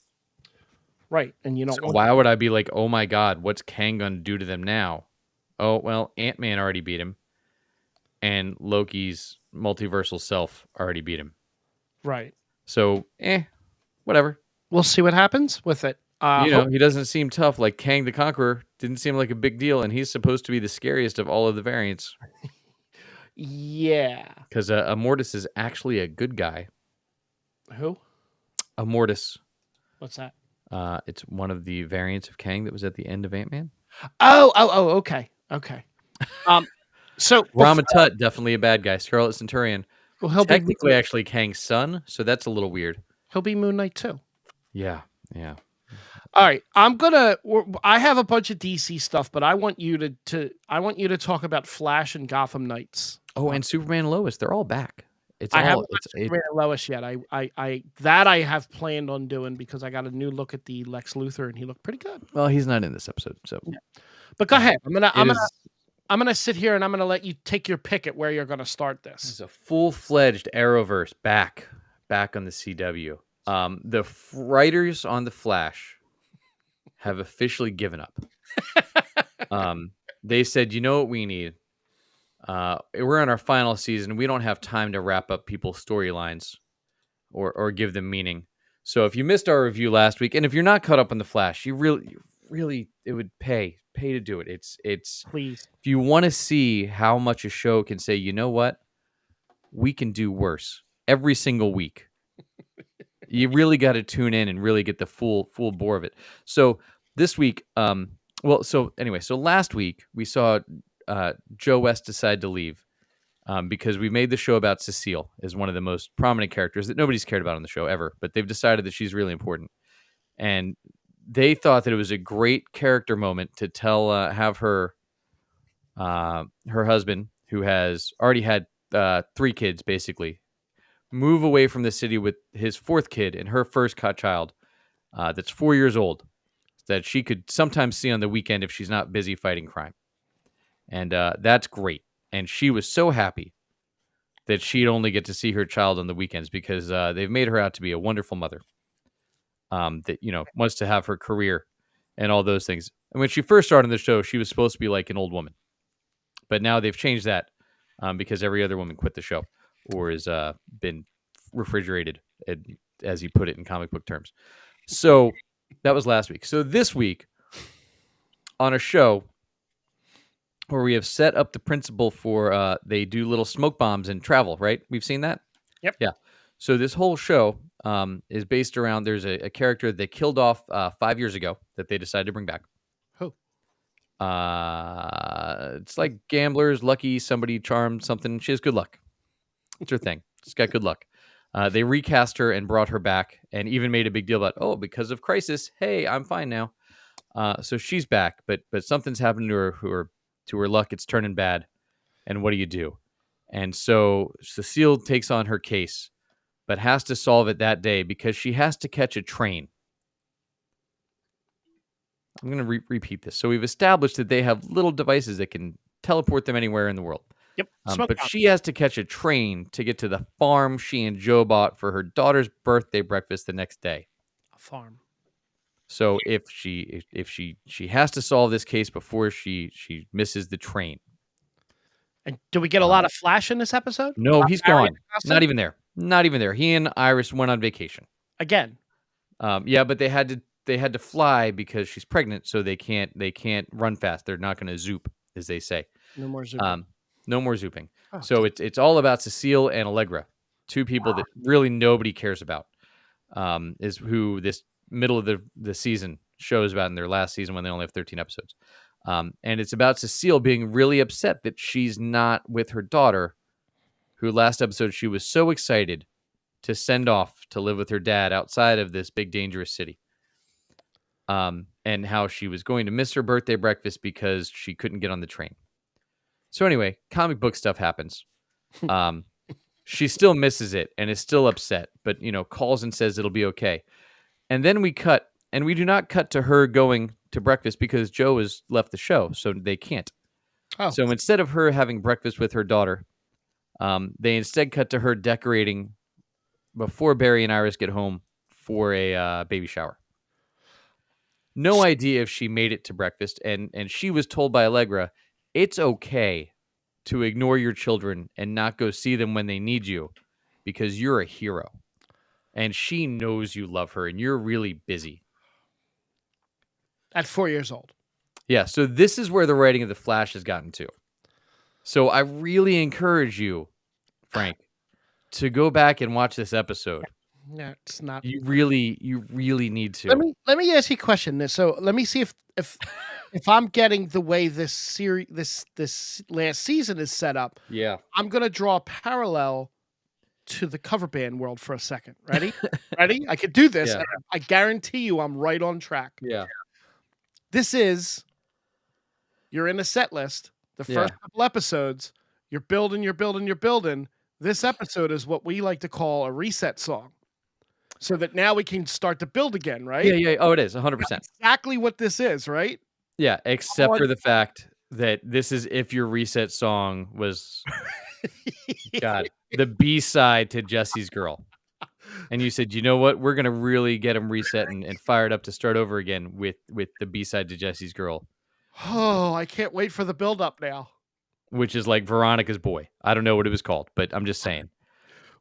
[SPEAKER 1] Right, and you don't
[SPEAKER 2] So
[SPEAKER 1] want
[SPEAKER 2] why would I be like, oh my God, what's Kang going to do to them now? Oh, well, Ant-Man already beat him, and Loki's multiversal self already beat him.
[SPEAKER 1] right.
[SPEAKER 2] So, whatever.
[SPEAKER 1] We'll see what happens with it.
[SPEAKER 2] He doesn't seem tough. Like Kang the Conqueror didn't seem like a big deal, and he's supposed to be the scariest of all of the variants.
[SPEAKER 1] Yeah.
[SPEAKER 2] Because Immortus is actually a good guy.
[SPEAKER 1] Who?
[SPEAKER 2] Immortus.
[SPEAKER 1] What's that?
[SPEAKER 2] It's one of the variants of Kang that was at the end of Ant-Man.
[SPEAKER 1] Oh. Okay. So
[SPEAKER 2] Ramatut, definitely a bad guy. Scarlet Centurion.
[SPEAKER 1] well, he'll
[SPEAKER 2] Technically, actually Kang's son, so that's a little weird.
[SPEAKER 1] be Moon Knight too.
[SPEAKER 2] Yeah.
[SPEAKER 1] All right, I have a bunch of DC stuff, but I want you to talk about Flash and Gotham Knights.
[SPEAKER 2] Oh, and Superman and Lois, they're all back.
[SPEAKER 1] I haven't watched Superman and Lois yet. I have planned on doing because I got a new look at the Lex Luthor and he looked pretty good.
[SPEAKER 2] Well, he's not in this episode, so.
[SPEAKER 1] Yeah. But go ahead. I'm gonna sit here and I'm gonna let you take your pick at where you're gonna start this.
[SPEAKER 2] This is a full-fledged Arrowverse back on the CW. The writers on the Flash have officially given up. They said, you know what we need? We're in our final season. We don't have time to wrap up people's storylines or give them meaning. So if you missed our review last week, and if you're not caught up on the Flash, really, it would pay to do it. It's
[SPEAKER 1] Please.
[SPEAKER 2] if you want to see how much a show can say, you know what, we can do worse every single week. You really got to tune in and really get the full bore of it. So this week, so last week we saw Joe West decide to leave because we made the show about Cecile as one of the most prominent characters that nobody's cared about on the show ever, but they've decided that she's really important, and they thought that it was a great character moment to have her husband, who has already had 3 kids, basically move away from the city with his 4th kid and her first child that's 4 years old, that she could sometimes see on the weekend if she's not busy fighting crime. And that's great. And she was so happy that she'd only get to see her child on the weekends because they've made her out to be a wonderful mother that, wants to have her career and all those things. And when she first started the show, she was supposed to be like an old woman. But now they've changed that because every other woman quit the show or has been refrigerated, as he put it in comic book terms. So that was last week. So this week, on a show where we have set up the principle for they do little smoke bombs and travel, right? We've seen that?
[SPEAKER 1] Yep.
[SPEAKER 2] Yeah. So this whole show is based around, there's a character they killed off 5 years ago that they decided to bring back.
[SPEAKER 1] Who?
[SPEAKER 2] It's like gamblers, lucky, somebody charmed, something. She has good luck. It's her thing. She's got good luck. They recast her and brought her back and even made a big deal about, because of Crisis, hey, I'm fine now. So she's back, but something's happened to her, to her luck. It's turning bad. And what do you do? And so Cecile takes on her case, but has to solve it that day because she has to catch a train. I'm going to repeat this. So we've established that they have little devices that can teleport them anywhere in the world.
[SPEAKER 1] Yep.
[SPEAKER 2] But she has to catch a train to get to the farm she and Joe bought for her daughter's birthday breakfast the next day.
[SPEAKER 1] A farm.
[SPEAKER 2] So if she has to solve this case before she misses the train.
[SPEAKER 1] And do we get a lot of Flash in this episode?
[SPEAKER 2] No, he's gone. Not even there. Not even there. He and Iris went on vacation
[SPEAKER 1] again.
[SPEAKER 2] Yeah, but they had to fly because she's pregnant, so they can't run fast. They're not going to zoop, as they say.
[SPEAKER 1] No more zooping.
[SPEAKER 2] No more zooping.
[SPEAKER 1] Oh,
[SPEAKER 2] so it's all about Cecile and Allegra, 2 people that really nobody cares about. Is who this middle of the season shows about in their last season when they only have 13 episodes. And it's about Cecile being really upset that she's not with her daughter, who last episode she was so excited to send off to live with her dad outside of this big dangerous city. And how she was going to miss her birthday breakfast because she couldn't get on the train. So anyway, comic book stuff happens. She still misses it and is still upset, but calls and says it'll be okay. And then we cut, and we do not cut to her going to breakfast because Joe has left the show, so they can't.
[SPEAKER 1] Oh.
[SPEAKER 2] So instead of her having breakfast with her daughter, they instead cut to her decorating before Barry and Iris get home for a baby shower. No idea if she made it to breakfast, and she was told by Allegra, it's okay to ignore your children and not go see them when they need you because you're a hero. And she knows you love her and you're really busy.
[SPEAKER 1] At 4 years old.
[SPEAKER 2] Yeah, so this is where the writing of The Flash has gotten to. So I really encourage you, Frank, to go back and watch this episode.
[SPEAKER 1] Yeah, it's not.
[SPEAKER 2] You really need to.
[SPEAKER 1] Let me ask you a question. So let me see if I'm getting the way this series, this last season is set up.
[SPEAKER 2] Yeah,
[SPEAKER 1] I'm gonna draw a parallel to the cover band world for a second. Ready? Ready? I could do this.
[SPEAKER 2] Yeah.
[SPEAKER 1] I guarantee you, I'm right on track.
[SPEAKER 2] Yeah.
[SPEAKER 1] This is. You're in a set list. The first couple episodes, you're building. This episode is what we like to call a reset song. So that now we can start to build again, right?
[SPEAKER 2] Yeah. Oh, it is 100%.
[SPEAKER 1] That's exactly what this is, right?
[SPEAKER 2] Yeah, except for the fact that this is if your reset song was, God, the B-side to Jesse's Girl. And you said, you know what? We're going to really get them reset and fired up to start over again with the B-side to Jesse's Girl.
[SPEAKER 1] Oh, I can't wait for the build-up now.
[SPEAKER 2] which is like Veronica's Boy. I don't know what it was called, but I'm just saying.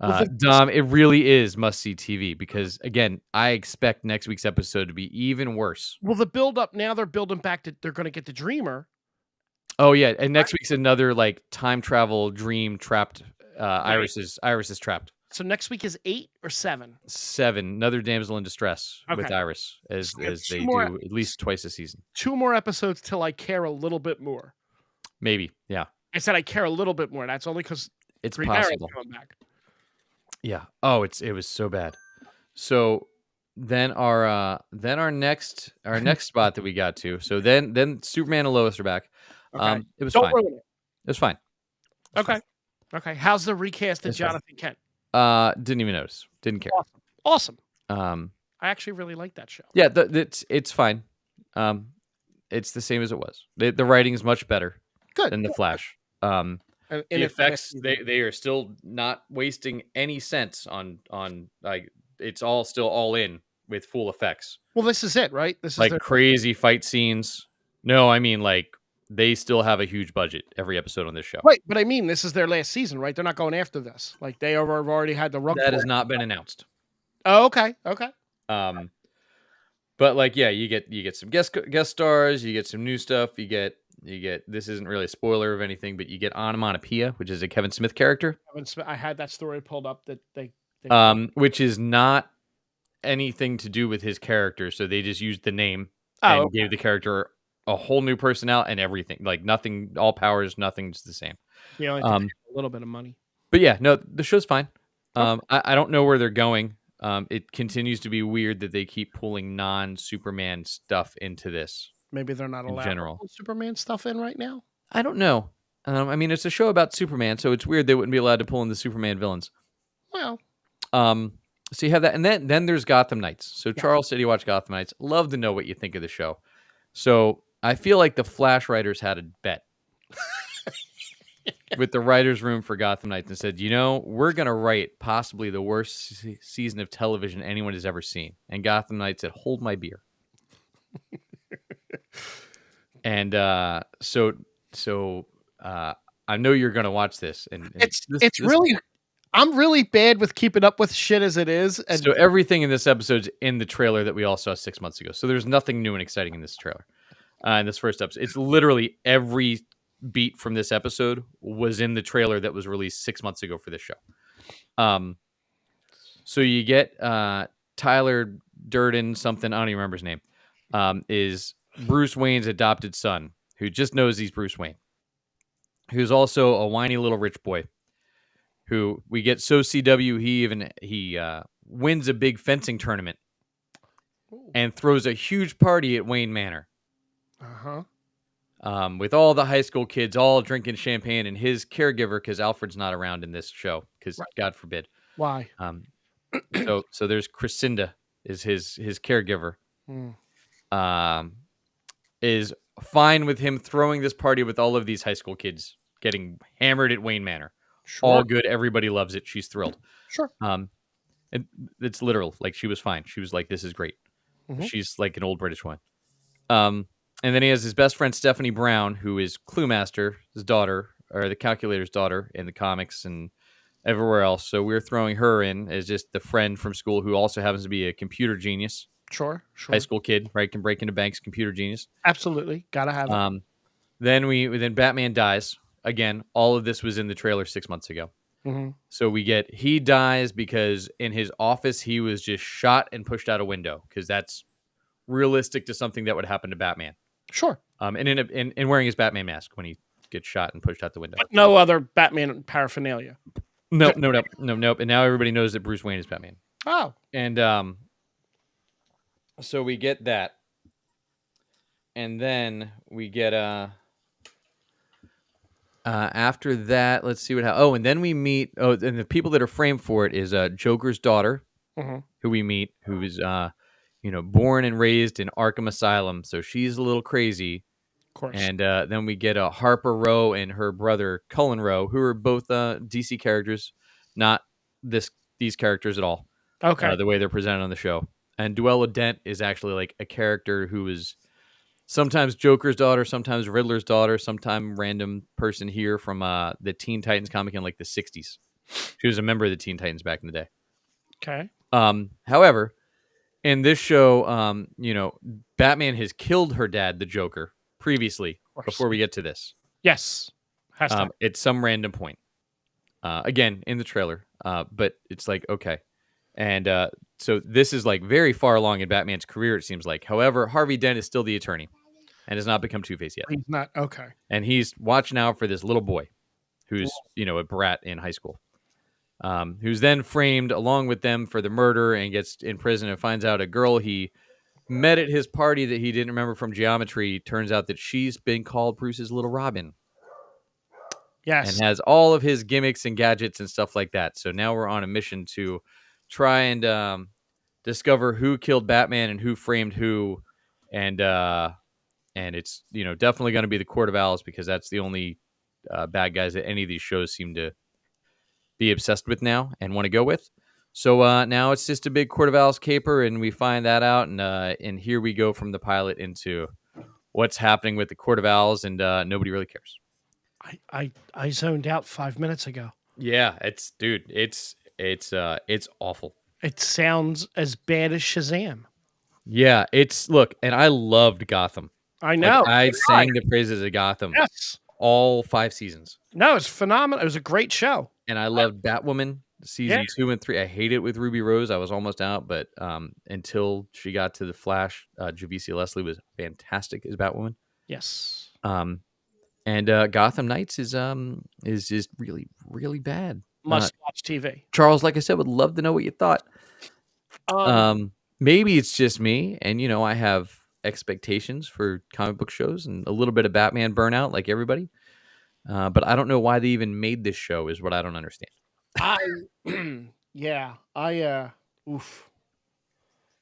[SPEAKER 1] Well,
[SPEAKER 2] Dom, it really is must-see TV because, again, I expect next week's episode to be even worse.
[SPEAKER 1] the build up now, they're building back to they're going to get the Dreamer.
[SPEAKER 2] Oh yeah, and next week's another like time travel dream trapped. Iris is trapped.
[SPEAKER 1] So next week is 8 or 7.
[SPEAKER 2] 7, another damsel in distress with
[SPEAKER 1] Okay.
[SPEAKER 2] Iris, as
[SPEAKER 1] So we have
[SPEAKER 2] they
[SPEAKER 1] two more
[SPEAKER 2] do at least twice a season.
[SPEAKER 1] 2 more episodes till I care a little bit more.
[SPEAKER 2] Maybe, yeah,
[SPEAKER 1] I said I care a little bit more. That's only because
[SPEAKER 2] it's
[SPEAKER 1] Green Arrow's
[SPEAKER 2] possible.
[SPEAKER 1] coming back.
[SPEAKER 2] Yeah. Oh, it was so bad. So then our next spot that we got to. So then Superman and Lois are back.
[SPEAKER 1] Okay.
[SPEAKER 2] It was
[SPEAKER 1] Don't
[SPEAKER 2] fine.
[SPEAKER 1] ruin it.
[SPEAKER 2] It was fine. It was
[SPEAKER 1] Okay. Okay. How's the recast of
[SPEAKER 2] It's fine.
[SPEAKER 1] Jonathan Kent?
[SPEAKER 2] Didn't even notice. Didn't care.
[SPEAKER 1] Awesome.
[SPEAKER 2] Um,
[SPEAKER 1] I actually really like that show.
[SPEAKER 2] yeah, it's fine. It's the same as it was. The writing is much better
[SPEAKER 1] Good.
[SPEAKER 2] than the Flash.
[SPEAKER 1] And
[SPEAKER 2] The
[SPEAKER 1] it's
[SPEAKER 2] effects they are still not wasting any cents on like it's all still all in with full effects.
[SPEAKER 1] Well, this is it, right? This is
[SPEAKER 2] Like crazy fight scenes. No, I mean like they still have a huge budget every episode on this show.
[SPEAKER 1] right, but I mean this is their last season, right? They're not going after this. Like they have already had the rug.
[SPEAKER 2] That has not been announced.
[SPEAKER 1] Oh, okay. Okay.
[SPEAKER 2] But like yeah, you get some guest stars, you get some new stuff, you get this isn't really a spoiler of anything, but you get Onomatopoeia, which is a Kevin Smith character.
[SPEAKER 1] I had that story pulled up that they
[SPEAKER 2] Which is not anything to do with his character, so they just used the name and gave the character a whole new personality and everything. Like nothing, all powers, nothing's the same.
[SPEAKER 1] Yeah, a little bit of money.
[SPEAKER 2] But yeah, no, the show's fine. I don't know where they're going. It continues to be weird that they keep pulling non-Superman stuff into this.
[SPEAKER 1] Maybe they're not allowed to put Superman stuff in right now.
[SPEAKER 2] I don't know. I mean, it's a show about Superman, so it's weird they wouldn't be allowed to pull in the Superman villains.
[SPEAKER 1] Well,
[SPEAKER 2] so you have that, and then there's Gotham Knights. So Charles said he watched Gotham Knights. Love to know what you think of the show. So I feel like the Flash writers had a bet with the writers' room for Gotham Knights and said, we're going to write possibly the worst season of television anyone has ever seen. And Gotham Knights said, hold my beer. And so I know you're going to watch this. And
[SPEAKER 1] it's really, I'm really bad with keeping up with shit as it is. And
[SPEAKER 2] so everything in this episode's in the trailer that we all saw 6 months ago. So there's nothing new and exciting in this trailer. In this first episode, it's literally every beat from this episode was in the trailer that was released 6 months ago for this show. So you get Tyler Durden, something, I don't even remember his name, is Bruce Wayne's adopted son, who just knows he's Bruce Wayne, who's also a whiny little rich boy, who we get CW, he wins a big fencing tournament and throws a huge party at Wayne Manor. With all the high school kids all drinking champagne and his caregiver, because Alfred's not around in this show, because God forbid.
[SPEAKER 1] Why?
[SPEAKER 2] So there's Crescinda is his caregiver. Is fine with him throwing this party with all of these high school kids getting hammered at Wayne Manor. Sure. All good. Everybody loves it. She's thrilled.
[SPEAKER 1] Sure.
[SPEAKER 2] It's literal. Like she was fine. She was like, this is great. She's like an old British one. And then he has his best friend, Stephanie Brown, who is Cluemaster, his daughter, or the Calculator's daughter in the comics and everywhere else. So we're throwing her in as just the friend from school who also happens to be a computer genius.
[SPEAKER 1] Sure.
[SPEAKER 2] High school kid, right? Can break into banks, computer genius.
[SPEAKER 1] Absolutely. Gotta have it.
[SPEAKER 2] Then Batman dies. Again, all of this was in the trailer 6 months ago. So he dies because in his office, he was just shot and pushed out a window, because that's realistic to something that would happen to Batman.
[SPEAKER 1] Sure.
[SPEAKER 2] And wearing his Batman mask when he gets shot and pushed out the window.
[SPEAKER 1] But no other Batman paraphernalia.
[SPEAKER 2] Nope. And now everybody knows that Bruce Wayne is Batman.
[SPEAKER 1] Oh.
[SPEAKER 2] And so we get that. And then we get after that, let's see what happens. And then we meet and the people that are framed for it is Joker's daughter, who we meet, who is born and raised in Arkham Asylum, so she's a little crazy.
[SPEAKER 1] Of course.
[SPEAKER 2] And then we get Harper Row and her brother Cullen Row, who are both DC characters, not these characters at all.
[SPEAKER 1] Okay.
[SPEAKER 2] The way they're presented on the show. And Duella Dent is actually like a character who is sometimes Joker's daughter, sometimes Riddler's daughter, sometime random person here from the Teen Titans comic in like the 60s. She was a member of the Teen Titans back in the day.
[SPEAKER 1] Okay.
[SPEAKER 2] However, in this show, Batman has killed her dad, the Joker, previously
[SPEAKER 1] Of course.
[SPEAKER 2] before we get to this.
[SPEAKER 1] Yes. Has to.
[SPEAKER 2] At some random point. Again, in the trailer. But it's like, okay. And so this is like very far along in Batman's career, it seems like. However, Harvey Dent is still the attorney and has not become Two-Face yet.
[SPEAKER 1] He's not. Okay.
[SPEAKER 2] And he's watching out for this little boy who's, a brat in high school. Who's then framed along with them for the murder and gets in prison and finds out a girl he met at his party that he didn't remember from geometry. Turns out that she's been called Bruce's little Robin.
[SPEAKER 1] Yes.
[SPEAKER 2] And has all of his gimmicks and gadgets and stuff like that. So now we're on a mission to try and discover who killed Batman and who framed who. And it's, definitely going to be the Court of Owls because that's the only bad guys that any of these shows seem to be obsessed with now and want to go with. So now it's just a big Court of Owls caper, and we find that out, and here we go from the pilot into what's happening with the Court of Owls, and nobody really cares.
[SPEAKER 1] I zoned out 5 minutes ago.
[SPEAKER 2] Yeah, it's awful.
[SPEAKER 1] It sounds as bad as Shazam.
[SPEAKER 2] Yeah, look, and I loved Gotham.
[SPEAKER 1] I know.
[SPEAKER 2] I sang the praises of Gotham.
[SPEAKER 1] Yes.
[SPEAKER 2] All 5 seasons.
[SPEAKER 1] No, it's phenomenal. It was a great show.
[SPEAKER 2] And I loved Batwoman season 2 and 3. I hate it with Ruby Rose. I was almost out, but until she got to the Flash, Javicia Leslie was fantastic as Batwoman.
[SPEAKER 1] Yes.
[SPEAKER 2] And Gotham Knights is just really, really bad.
[SPEAKER 1] Must watch TV.
[SPEAKER 2] Charles, like I said, would love to know what you thought. Maybe it's just me, and I have expectations for comic book shows and a little bit of Batman burnout, like everybody. But I don't know why they even made this show. Is what I don't understand.
[SPEAKER 1] Oof.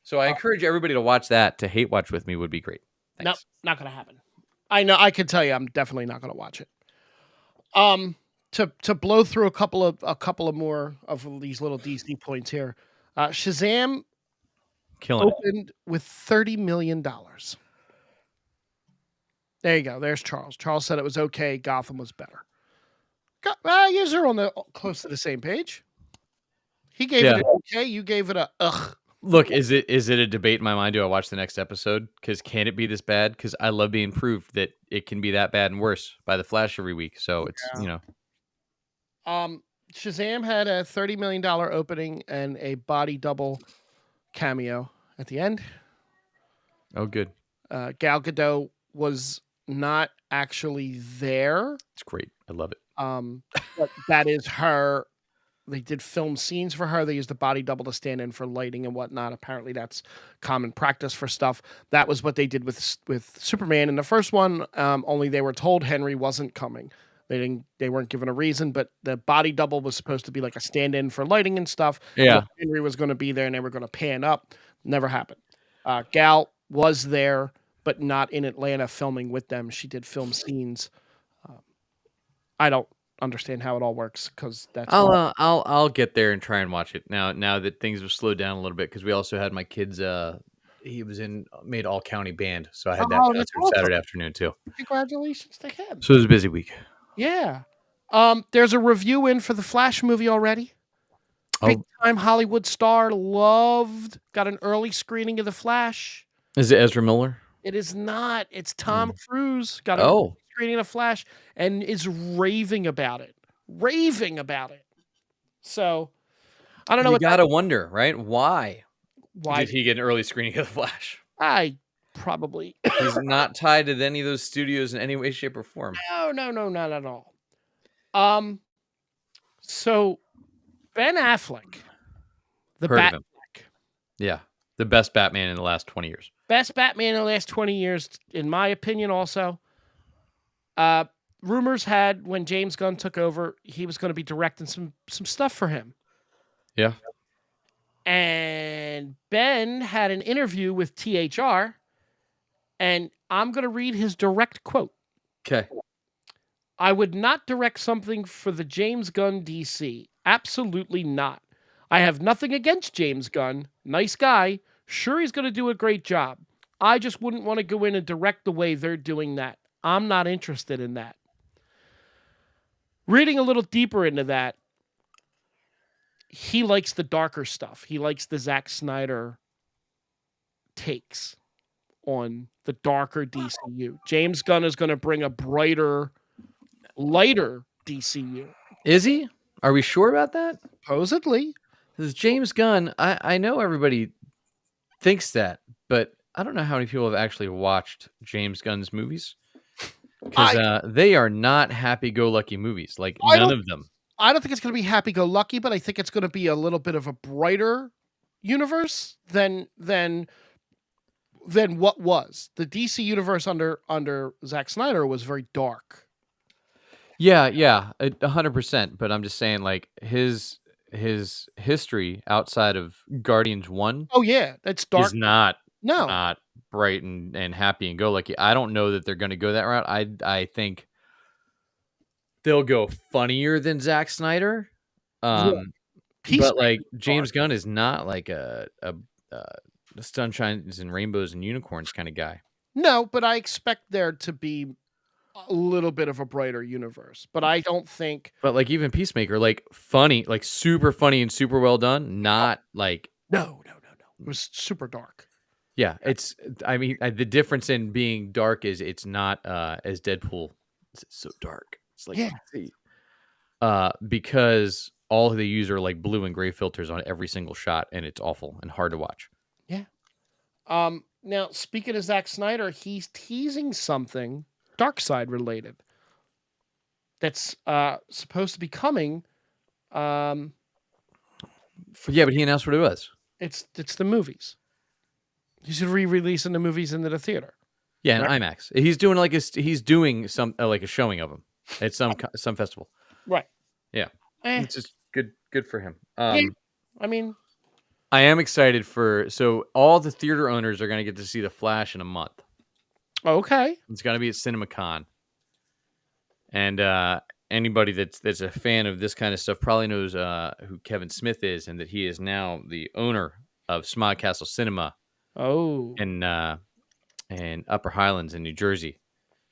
[SPEAKER 2] So I encourage everybody to watch that. To hate watch with me would be great. Thanks.
[SPEAKER 1] Nope, not gonna happen. I know. I can tell you, I'm definitely not gonna watch it. To blow through a couple of more of these little DC points here. Shazam opened with $30 million. There you go. There's Charles. Charles said it was okay. Gotham was better. You guys are on close to the same page. He gave it an okay. You gave it a ugh.
[SPEAKER 2] Look, is it a debate in my mind? Do I watch the next episode? Because can it be this bad? Because I love being proved that it can be that bad and worse by the Flash every week. So it's
[SPEAKER 1] Shazam had a $30 million opening and a body double cameo at the end.
[SPEAKER 2] Oh, good.
[SPEAKER 1] Gal Gadot was not actually there.
[SPEAKER 2] It's great. I love it.
[SPEAKER 1] But that is her. They did film scenes for her. They used a body double to stand in for lighting and whatnot. Apparently, that's common practice for stuff. That was what they did with Superman in the first one. Only they were told Henry wasn't coming. They weren't given a reason, but the body double was supposed to be like a stand-in for lighting and stuff.
[SPEAKER 2] Yeah,
[SPEAKER 1] Henry was going to be there, and they were going to pan up. Never happened. Gal was there, but not in Atlanta filming with them. She did film scenes. I don't understand how it all works because that's.
[SPEAKER 2] I'll get there and try and watch it now that things have slowed down a little bit because we also had my kids. He was made all county band, so I had that concert Saturday afternoon too.
[SPEAKER 1] Congratulations to him.
[SPEAKER 2] So it was a busy week.
[SPEAKER 1] Yeah. There's a review in for the Flash movie already. Big time Hollywood star, got an early screening of the Flash.
[SPEAKER 2] Is it Ezra Miller?
[SPEAKER 1] It is not. It's Tom Cruise. Got a screening of Flash and is raving about it. So I don't know.
[SPEAKER 2] You gotta wonder, right? Why
[SPEAKER 1] did
[SPEAKER 2] he get an early screening of the Flash?
[SPEAKER 1] Probably.
[SPEAKER 2] He's not tied to any of those studios in any way, shape, or form.
[SPEAKER 1] No, not at all. So Ben Affleck, Batman.
[SPEAKER 2] Yeah, the best Batman in the last 20 years.
[SPEAKER 1] Best Batman in the last 20 years, in my opinion, also. Rumors had when James Gunn took over, he was going to be directing some stuff for him.
[SPEAKER 2] Yeah.
[SPEAKER 1] And Ben had an interview with THR, and I'm going to read his direct quote.
[SPEAKER 2] Okay.
[SPEAKER 1] I would not direct something for the James Gunn DC. Absolutely not. I have nothing against James Gunn. Nice guy. Sure, he's going to do a great job. I just wouldn't want to go in and direct the way they're doing that. I'm not interested in that. Reading a little deeper into that, he likes the darker stuff. He likes the Zack Snyder takes on the darker DCU. James Gunn is going to bring a brighter, lighter DCU.
[SPEAKER 2] Is he? Are we sure about that?
[SPEAKER 1] Supposedly.
[SPEAKER 2] Because James Gunn, I know everybody thinks that, but I don't know how many people have actually watched James Gunn's movies. Because they are not happy-go-lucky movies. Like, none of them.
[SPEAKER 1] I don't think it's going to be happy-go-lucky, but I think it's going to be a little bit of a brighter universe than what was. The DC universe under Zack Snyder was very dark.
[SPEAKER 2] Yeah, 100%. But I'm just saying, like, his history outside of Guardians 1
[SPEAKER 1] Oh yeah, that's dark.
[SPEAKER 2] is not
[SPEAKER 1] No.
[SPEAKER 2] bright and happy and go lucky. I don't know that they're going to go that route. I think they'll go funnier than Zack Snyder. But like James Gunn is not like a sunshines and rainbows and unicorns kind of guy.
[SPEAKER 1] No, but I expect there to be a little bit of a brighter universe. But I don't think.
[SPEAKER 2] But like even Peacemaker, like funny, like super funny and super well done. Not like
[SPEAKER 1] No. It was super dark.
[SPEAKER 2] Yeah, it's. I mean, the difference in being dark is it's not as Deadpool. It's so dark. It's like because all they use are like blue and gray filters on every single shot, and it's awful and hard to watch.
[SPEAKER 1] Yeah. Now speaking of Zack Snyder, he's teasing something Darkseid related that's supposed to be coming.
[SPEAKER 2] Yeah, but he announced what it was.
[SPEAKER 1] It's the movies. He's re-releasing the movies into the theater.
[SPEAKER 2] Yeah, in IMAX. He's doing like he's doing some like a showing of them at some festival.
[SPEAKER 1] Right.
[SPEAKER 2] Yeah. It's just good for him.
[SPEAKER 1] I mean,
[SPEAKER 2] I am excited so all the theater owners are going to get to see The Flash in a month.
[SPEAKER 1] Okay.
[SPEAKER 2] It's going to be at CinemaCon. And anybody that's a fan of this kind of stuff probably knows who Kevin Smith is, and that he is now the owner of Smog Castle Cinema.
[SPEAKER 1] Oh.
[SPEAKER 2] In Upper Highlands in New Jersey.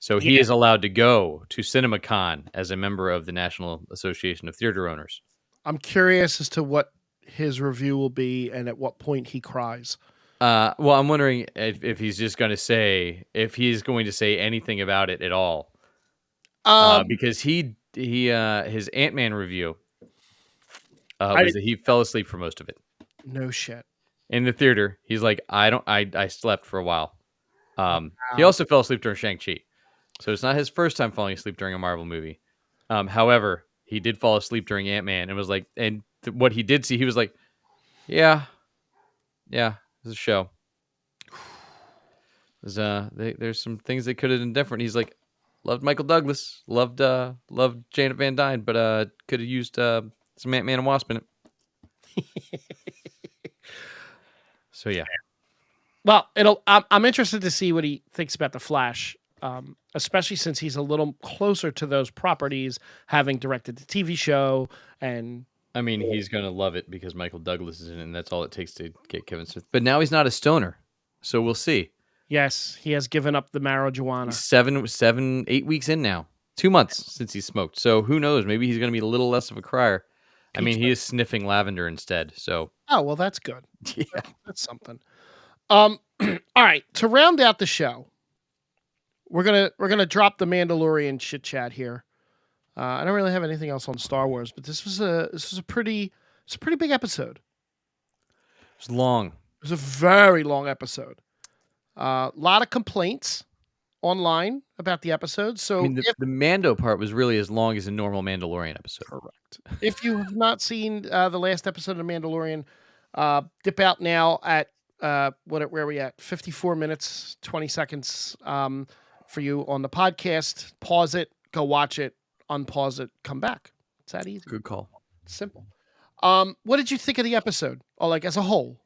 [SPEAKER 2] So he is allowed to go to CinemaCon as a member of the National Association of Theater Owners.
[SPEAKER 1] I'm curious as to what his review will be and at what point he cries.
[SPEAKER 2] Well, I'm wondering if he's just going to say, if he's going to say anything about it at all. Because his Ant-Man review was that he fell asleep for most of it.
[SPEAKER 1] No shit.
[SPEAKER 2] In the theater, he's like, I slept for a while. He also fell asleep during Shang-Chi. So it's not his first time falling asleep during a Marvel movie. However, he did fall asleep during Ant-Man and was like, and what he did see, he was like, yeah, this is a show. There's some things they could have done different. He's like, loved Michael Douglas, loved Janet Van Dyne, but could have used some Ant-Man and Wasp in it. So yeah.
[SPEAKER 1] Well, I'm interested to see what he thinks about the Flash, especially since he's a little closer to those properties, having directed the TV show. And
[SPEAKER 2] I mean, he's gonna love it because Michael Douglas is in it, and that's all it takes to get Kevin Smith. But now he's not a stoner, so we'll see.
[SPEAKER 1] Yes, he has given up the marijuana.
[SPEAKER 2] He's 8 weeks in now. 2 months since he smoked. So who knows? Maybe he's gonna be a little less of a crier. I mean, he is sniffing lavender instead. So
[SPEAKER 1] well, that's good.
[SPEAKER 2] Yeah,
[SPEAKER 1] that's something. All right. To round out the show, we're gonna drop the Mandalorian chit chat here. I don't really have anything else on Star Wars, but this was a pretty big episode.
[SPEAKER 2] It's long.
[SPEAKER 1] It was a very long episode. A lot of complaints online about the episode. So
[SPEAKER 2] I mean, the Mando part was really as long as a normal Mandalorian episode.
[SPEAKER 1] Correct. If you have not seen the last episode of Mandalorian, dip out now at where are we at? 54 minutes, 20 seconds for you on the podcast. Pause it, go watch it, unpause it, come back. It's that easy.
[SPEAKER 2] Good call.
[SPEAKER 1] It's simple. What did you think of the episode? Or like as a whole?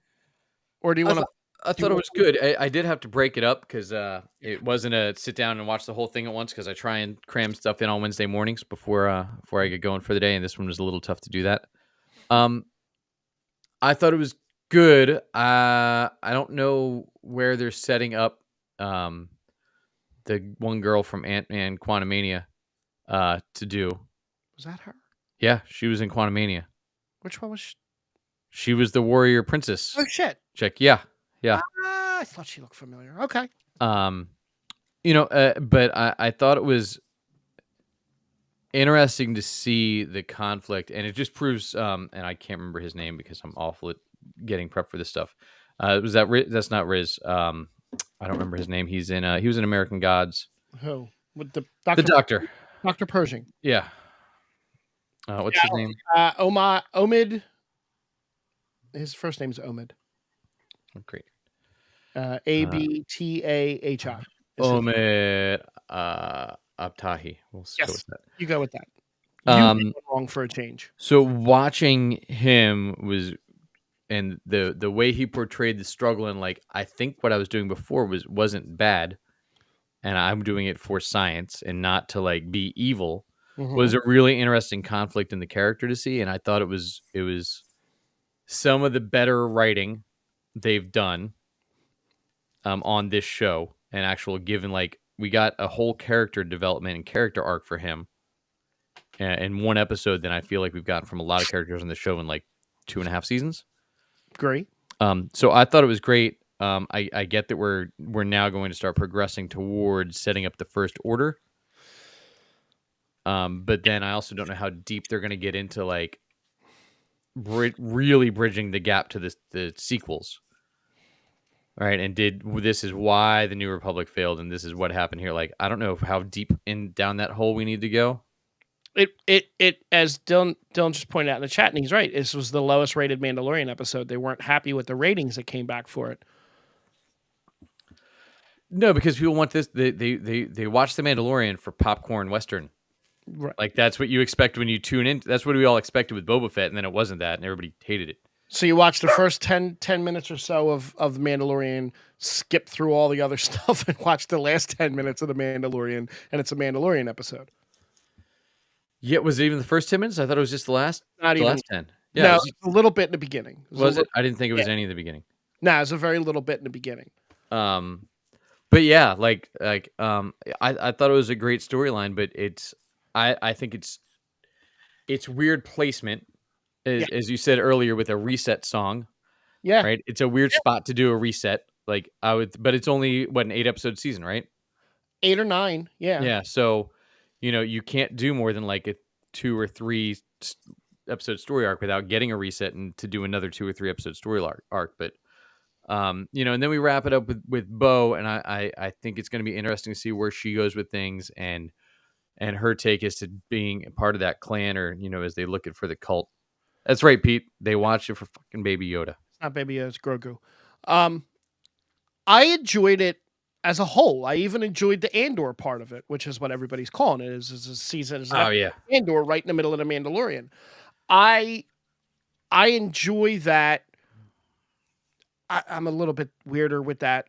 [SPEAKER 1] Or do you want to?
[SPEAKER 2] I thought it was good. I did have to break it up because it wasn't a sit down and watch the whole thing at once, because I try and cram stuff in on Wednesday mornings before I get going for the day, and this one was a little tough to do that. I thought it was good. I don't know where they're setting up um, the one girl from Ant-Man Quantumania to do.
[SPEAKER 1] Was that her?
[SPEAKER 2] Yeah, she was in Quantumania.
[SPEAKER 1] Which one was
[SPEAKER 2] She was the warrior princess
[SPEAKER 1] Oh, shit.
[SPEAKER 2] chick. Yeah, yeah.
[SPEAKER 1] I thought she looked familiar. Okay.
[SPEAKER 2] Um, but I thought it was interesting to see the conflict, and it just proves. And I can't remember his name because I'm awful at getting prep for this stuff. Was that that's not Riz? I don't remember his name. He was in American Gods.
[SPEAKER 1] Who? With the
[SPEAKER 2] The doctor.
[SPEAKER 1] Dr. Pershing.
[SPEAKER 2] Yeah. What's his name?
[SPEAKER 1] Omid. His first name's Omid.
[SPEAKER 2] Oh, great.
[SPEAKER 1] Abtahi.
[SPEAKER 2] Omid Abtahi. We'll go with that.
[SPEAKER 1] You go with that. You went wrong for a change.
[SPEAKER 2] So watching him was, and the way he portrayed the struggle, and like I think what I was doing before wasn't bad, and I'm doing it for science and not to like be evil, was a really interesting conflict in the character to see, and I thought it was some of the better writing they've done on this show, and actual given like we got a whole character development and character arc for him in one episode than I feel like we've gotten from a lot of characters on the show in like 2.5 seasons.
[SPEAKER 1] Great.
[SPEAKER 2] So I thought it was great. I get that we're now going to start progressing towards setting up the First Order. But then I also don't know how deep they're going to get into like really bridging the gap to the sequels. All right, and this is why the New Republic failed, and this is what happened here. Like I don't know how deep down that hole we need to go.
[SPEAKER 1] It as Dylan just pointed out in the chat, and he's right. This was the lowest rated Mandalorian episode. They weren't happy with the ratings that came back for it.
[SPEAKER 2] No, because people want this. They watch the Mandalorian for popcorn Western.
[SPEAKER 1] Right.
[SPEAKER 2] Like that's what you expect when you tune in. That's what we all expected with Boba Fett, and then it wasn't that, and everybody hated it.
[SPEAKER 1] So you watch the first 10 minutes or so of Mandalorian, skip through all the other stuff, and watch the last 10 minutes of the Mandalorian, and it's a Mandalorian episode.
[SPEAKER 2] Yeah, was it even the first 10 minutes? I thought it was just the last 10. Yeah,
[SPEAKER 1] no, it was a little bit in the beginning.
[SPEAKER 2] Was it? I didn't think it was any in the beginning.
[SPEAKER 1] No, it was a very little bit in the beginning.
[SPEAKER 2] But yeah, I thought it was a great storyline, but I think it's weird placement, as you said earlier, with a reset song.
[SPEAKER 1] Yeah.
[SPEAKER 2] Right. It's a weird spot to do a reset. Like but it's only an 8-episode season, right?
[SPEAKER 1] 8 or 9. Yeah.
[SPEAKER 2] Yeah. So, you can't do more than like a 2 or 3 episode story arc without getting a reset and to do another 2 or 3 episode story arc. But, and then we wrap it up with Bo, and I think it's going to be interesting to see where she goes with things, and her take as to being a part of that clan, or, as they look for the cult. That's right, Pete. They watch it for fucking Baby Yoda.
[SPEAKER 1] It's not Baby Yoda, it's Grogu. I enjoyed it as a whole. I even enjoyed the Andor part of it, which is what everybody's calling it. Is a season? Andor right in the middle of the Mandalorian. I enjoy that. I'm a little bit weirder with that.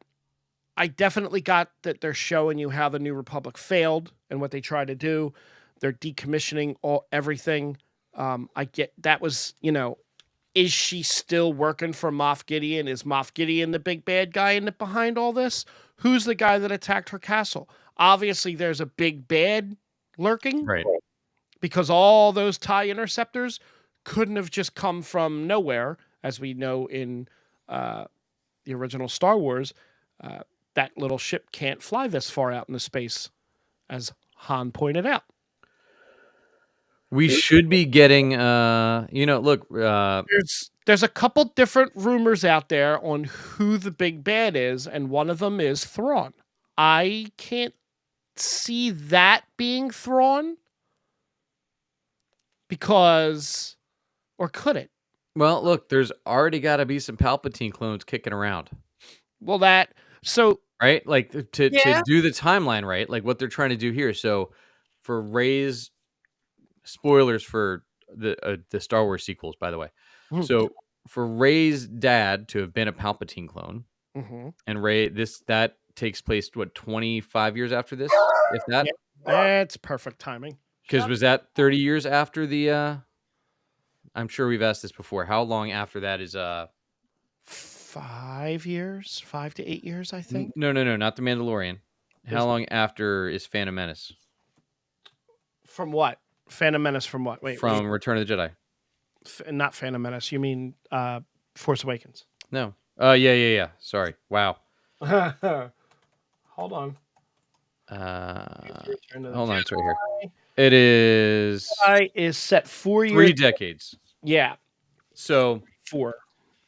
[SPEAKER 1] I definitely got that they're showing you how the New Republic failed and what they try to do. They're decommissioning everything. I get that was, is she still working for Moff Gideon? Is Moff Gideon the big bad guy behind all this? Who's the guy that attacked her castle? Obviously, there's a big bad lurking.
[SPEAKER 2] Right.
[SPEAKER 1] Because all those TIE interceptors couldn't have just come from nowhere, as we know in the original Star Wars. That little ship can't fly this far out into space, as Han pointed out.
[SPEAKER 2] We should be getting, look.
[SPEAKER 1] There's a couple different rumors out there on who the big bad is, and one of them is Thrawn. I can't see that being Thrawn, because, or could it?
[SPEAKER 2] Well, look, there's already got to be some Palpatine clones kicking around.
[SPEAKER 1] Well,
[SPEAKER 2] right, like to do the timeline right, like what they're trying to do here. So, for Rey's, spoilers for the Star Wars sequels, by the way. So for Rey's dad to have been a Palpatine clone, and Rey, that takes place 25 years after this, if that.
[SPEAKER 1] That's perfect timing.
[SPEAKER 2] Because was that 30 years after the? I'm sure we've asked this before. How long after that is
[SPEAKER 1] 5 years, 5 to 8 years, I think.
[SPEAKER 2] No, not the Mandalorian. How
[SPEAKER 1] Is-
[SPEAKER 2] long after is Phantom Menace?
[SPEAKER 1] From what? Phantom Menace from what? Wait,
[SPEAKER 2] From Return of the Jedi.
[SPEAKER 1] not Phantom Menace. You mean Force Awakens?
[SPEAKER 2] No. Yeah. Sorry. Wow.
[SPEAKER 1] Hold on.
[SPEAKER 2] Hold on, it's right here. It is
[SPEAKER 1] Jedi is set 4 years.
[SPEAKER 2] 3 decades.
[SPEAKER 1] Yeah,
[SPEAKER 2] So
[SPEAKER 1] 4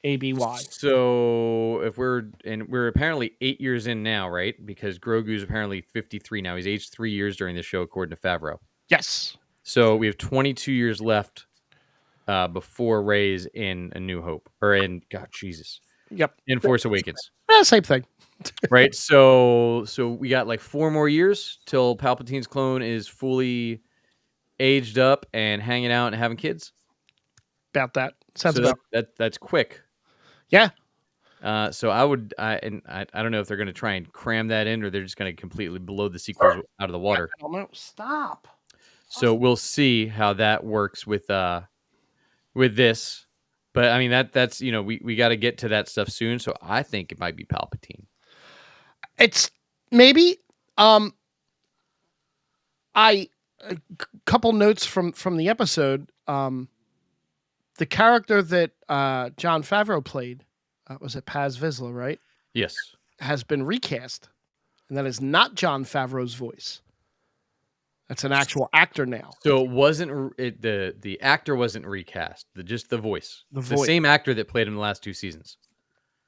[SPEAKER 1] ABY.
[SPEAKER 2] So if we're apparently 8 years in now, right? Because Grogu's apparently 53 now. He's aged 3 years during the show, according to Favreau.
[SPEAKER 1] Yes.
[SPEAKER 2] So we have 22 years left before Rey's in A New Hope, or in Jesus.
[SPEAKER 1] Yep.
[SPEAKER 2] In Force Awakens.
[SPEAKER 1] Same thing.
[SPEAKER 2] Right. So we got like 4 more years till Palpatine's clone is fully aged up and hanging out and having kids.
[SPEAKER 1] About that. Sounds
[SPEAKER 2] so
[SPEAKER 1] about
[SPEAKER 2] that's quick.
[SPEAKER 1] Yeah.
[SPEAKER 2] So I don't know if they're going to try and cram that in, or they're just going to completely blow the sequels out of the water.
[SPEAKER 1] I don't know. Stop.
[SPEAKER 2] So we'll see how that works with this. But I mean that's we got to get to that stuff soon. So I think it might be Palpatine.
[SPEAKER 1] It's maybe a couple notes from the episode. The character that Jon Favreau played, was it Paz Vizsla, right?
[SPEAKER 2] Yes.
[SPEAKER 1] Has been recast, and that is not Jon Favreau's voice. That's an actual actor now.
[SPEAKER 2] So it wasn't the actor wasn't recast, just the voice.
[SPEAKER 1] The
[SPEAKER 2] same actor that played him the last 2 seasons.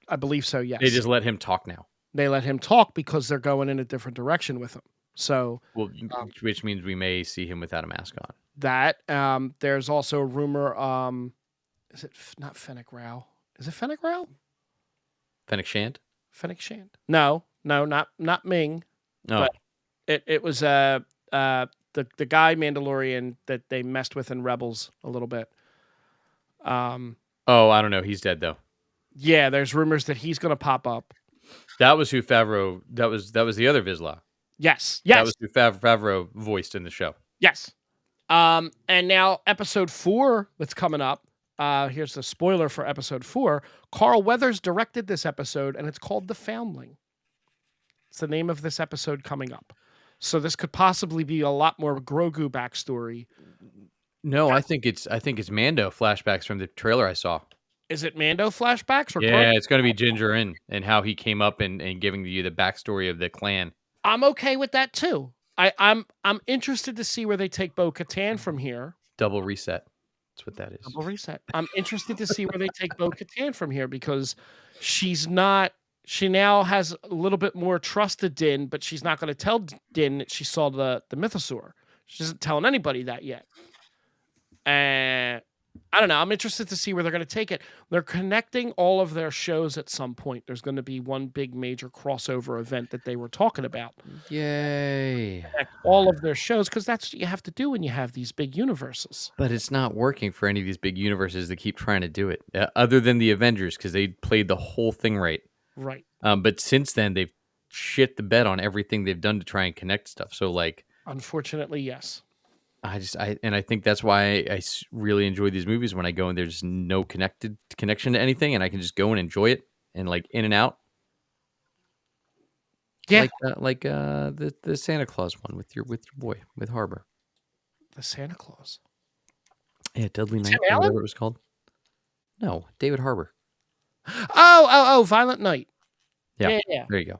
[SPEAKER 1] I believe so, yes.
[SPEAKER 2] They just let him talk now.
[SPEAKER 1] They let him talk because they're going in a different direction with him. So,
[SPEAKER 2] which means we may see him without a mask on.
[SPEAKER 1] That there's also a rumor. Is it not Fennec Rao? Is it Fennec Rao?
[SPEAKER 2] Fennec Shand?
[SPEAKER 1] Fennec Shand? No, not Ming.
[SPEAKER 2] No,
[SPEAKER 1] but it was the guy Mandalorian that they messed with in Rebels a little bit.
[SPEAKER 2] I don't know. He's dead though.
[SPEAKER 1] Yeah, there's rumors that he's going to pop up.
[SPEAKER 2] That was who Favreau. That was the other Vizsla.
[SPEAKER 1] Yes.
[SPEAKER 2] That was who Favreau voiced in the show.
[SPEAKER 1] Yes. And now episode 4 that's coming up. Here's the spoiler for episode 4. Carl Weathers directed this episode, and it's called The Foundling. It's the name of this episode coming up. So this could possibly be a lot more Grogu backstory.
[SPEAKER 2] No, I think it's Mando flashbacks from the trailer I saw.
[SPEAKER 1] Is it Mando flashbacks? Or
[SPEAKER 2] yeah, it's going to be Ginger and how he came up and giving you the backstory of the clan.
[SPEAKER 1] I'm okay with that too. I'm interested to see where they take Bo-Katan from here.
[SPEAKER 2] Double reset. That's what that is.
[SPEAKER 1] Double reset. I'm interested to see where they take Bo-Katan from here because she now has a little bit more trust to Din, but she's not going to tell Din that she saw the mythosaur. She isn't telling anybody that yet. And I don't know. I'm interested to see where they're going to take it. They're connecting all of their shows at some point. There's going to be one big major crossover event that they were talking about.
[SPEAKER 2] Yay.
[SPEAKER 1] Connect all of their shows because that's what you have to do when you have these big universes.
[SPEAKER 2] But it's not working for any of these big universes that keep trying to do it, other than the Avengers, because they played the whole thing right.
[SPEAKER 1] Right.
[SPEAKER 2] But since then, they've shit the bed on everything they've done to try and connect stuff. So, like...
[SPEAKER 1] Unfortunately, yes.
[SPEAKER 2] I think that's why I really enjoy these movies when I go and there's no connection to anything, and I can just go and enjoy it and like in and out.
[SPEAKER 1] Yeah,
[SPEAKER 2] like the Santa Claus one with your boy with Harbor.
[SPEAKER 1] The Santa Claus.
[SPEAKER 2] Yeah, Dudley Knight, or whatever it was called. No, David Harbor.
[SPEAKER 1] Oh, Violent Night. Yeah.
[SPEAKER 2] There you go.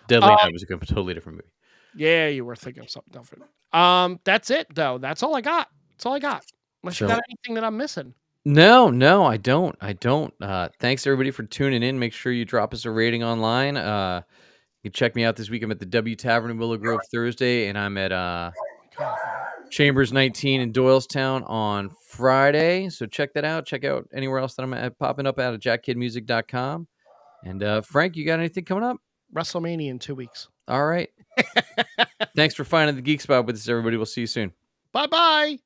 [SPEAKER 2] Deadly Night was a totally different movie.
[SPEAKER 1] Yeah, you were thinking of something different. That's it though. That's all I got. Unless you got anything that I'm missing.
[SPEAKER 2] No, I don't. Thanks everybody for tuning in. Make sure you drop us a rating online. You can check me out this week. I'm at the W Tavern in Willow Grove Thursday, and I'm at Chambers 19 in Doylestown on Friday. So check that out. Check out anywhere else that I'm popping up out of jackkidmusic.com. And Frank, you got anything coming up?
[SPEAKER 1] WrestleMania in 2 weeks.
[SPEAKER 2] All right. Thanks for finding the Geek Spot with us, everybody. We'll see you soon.
[SPEAKER 1] Bye-bye.